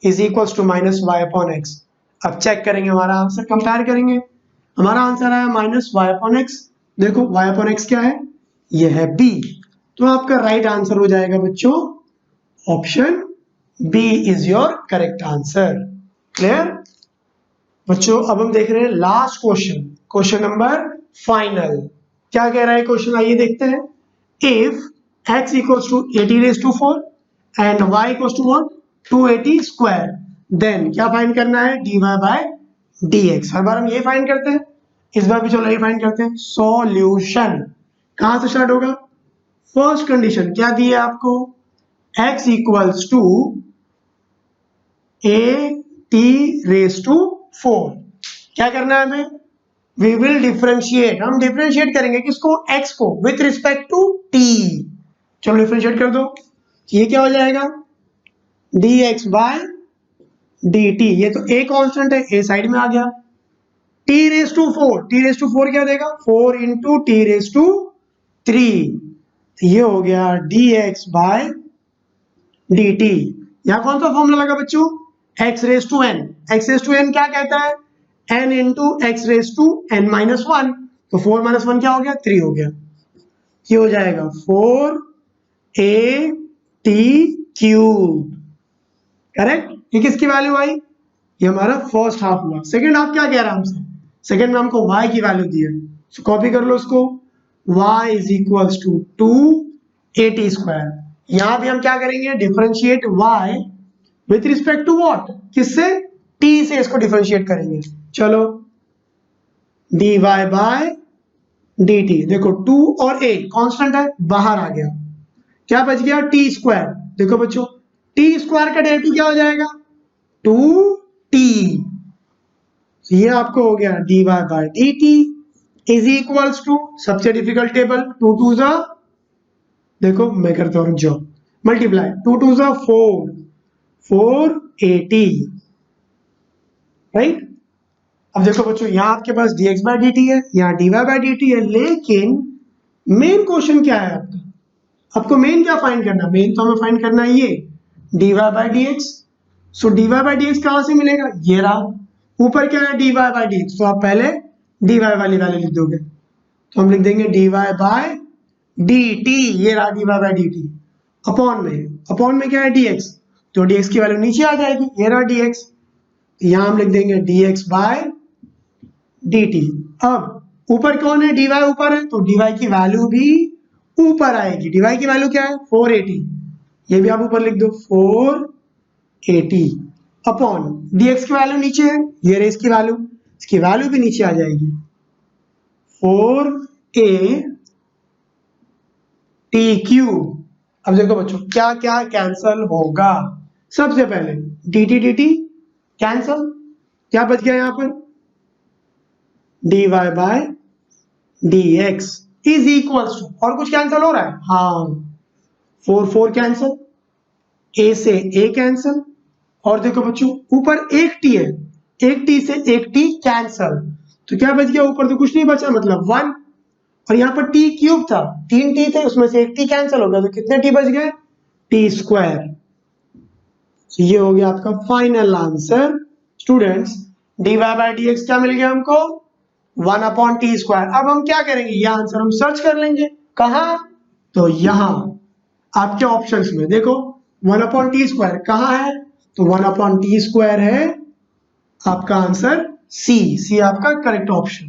is equals to minus y/x। अब चेक करेंगे हमारा आंसर, कंपेयर करेंगे, हमारा आंसर आया माइनस y/x। देखो y/x क्या है, ये है b, तो आपका राइट आंसर हो जाएगा बच्चों option b is your correct answer. Clear बच्चों? अब हम देख रहे हैं last question, question number final. क्या कह रहा है क्वेश्चन, आइए देखते हैं। If x equals to 80⁴ and y equals to what 280 square, then क्या फाइंड करना है, dy बाय dx। हर बार हम ये फाइंड करते हैं, इस बार भी चलो ये फाइंड करते हैं। सॉल्यूशन कहां से स्टार्ट होगा, फर्स्ट कंडीशन क्या दी है आपको, x इक्वल्स टू 80⁴। क्या करना है हमें, वी विल डिफरेंशिएट, हम डिफरेंशिएट करेंगे किसको, x को विथ रिस्पेक्ट टू t। चलो डिफरेंशिएट कर दो, ये क्या हो जाएगा, dx बाय dt। ये तो a कांस्टेंट है, a साइड में आ गया। t⁴ क्या देगा, 4 इंटू t⁻3, ये हो गया dx बाय dt। यहां कौन सा फॉर्मूला लगा बच्चों, x⁻n। x⁻n क्या कहता है, n इंटू x⁻n-1, तो 4 - 1 क्या हो गया, 3 हो गया। ये हो जाएगा 4at³। करेक्ट, ये किसकी वैल्यू आई, ये हमारा फर्स्ट हाफ हुआ। सेकंड हाफ क्या कह रहा है हमसे, सेकंड में हमको y की वैल्यू दी है, तो कॉपी कर लो उसको, y इज इक्वल्स टू 280²। यहां भी हम क्या करेंगे, differentiate y with respect to what, किससे, t से इसको डिफरेंशिएट करेंगे। चलो dy बाय dt, देखो 2 और a कांस्टेंट है, बाहर आ गया, क्या बच गया, t²। देखो बच्चों t² का डेरिवेटिव क्या हो जाएगा, 2t। ये आपको हो गया dy by dt is equals to, सबसे डिफिकल्ट टेबल, 2 2 जा, देखो मैं करता हूं जो मल्टीप्लाई, 2 2 जा 4, 480, राइट। अब देखो बच्चों यहाँ आपके पास dx बाय dt है, यहाँ dy बाय dt है, लेकिन मेन क्वेश्चन क्या है आपका, आपको मेन क्या फाइंड करना, मेन तो हमें फाइंड करना है ये dy by dx। So dy by dx कहां से मिलेगा, ये रहा, ऊपर क्या है dy बाय dx, तो आप पहले dy वाली वैल्यू लिख दोगे, तो हम लिख देंगे dy बाय dt, ये रहा dy बाय dt, अपॉन में क्या है dx, तो dx की वैल्यू नीचे आ जाएगी, ये रहा dx, यहां हम लिख देंगे dx बाय dt। अब ऊपर कौन है, dy ऊपर है, तो dy की वैल्यू भी ऊपर आएगी। dy की वैल्यू क्या है, 480, ये भी आप ऊपर लिख दो 480, अपॉन dx की वैल्यू नीचे है, ये रही इसकी वैल्यू, इसकी वैल्यू भी नीचे आ जाएगी 4at³। अब देखो बच्चों क्या क्या कैंसल होगा, सबसे पहले dt dt कैंसल, क्या बच गया यहां पर, dy by dx is equals to, और कुछ कैंसल हो रहा है, हाँ 4 4 कैंसल, a से a कैंसल, और देखो बच्चों ऊपर एक t है, एक t से एक t कैंसल, तो क्या बच गया, ऊपर तो कुछ नहीं बचा, मतलब 1, और यहाँ पर t³ था, 3 t थे, उसमें से एक t कैंसल हो गया, तो कितने t बच गए, t²। तो ये हो गया आपका final answer students. dy by dx क्या मिल गया हमको, 1/t²। अब हम क्या करेंगे, यह आंसर हम सर्च कर लेंगे, कहां, तो यहां आपके ऑप्शंस में देखो 1/t² कहां है, तो 1/t² है आपका आंसर सी आपका करेक्ट ऑप्शन।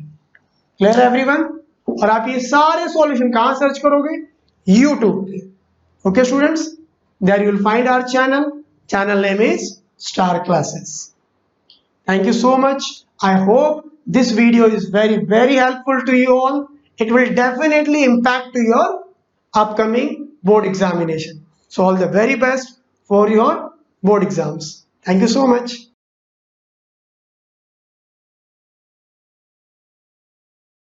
क्लियर एवरीवन, और आप ये सारे सॉल्यूशन कहां सर्च करोगे, यूट्यूब पे। Okay students, there you will find our channel name is Star Classes. Thank you so much. I hope this video is very helpful to you all. It will definitely impact to your upcoming board examination. So all the very best for your board exams. Thank you so much.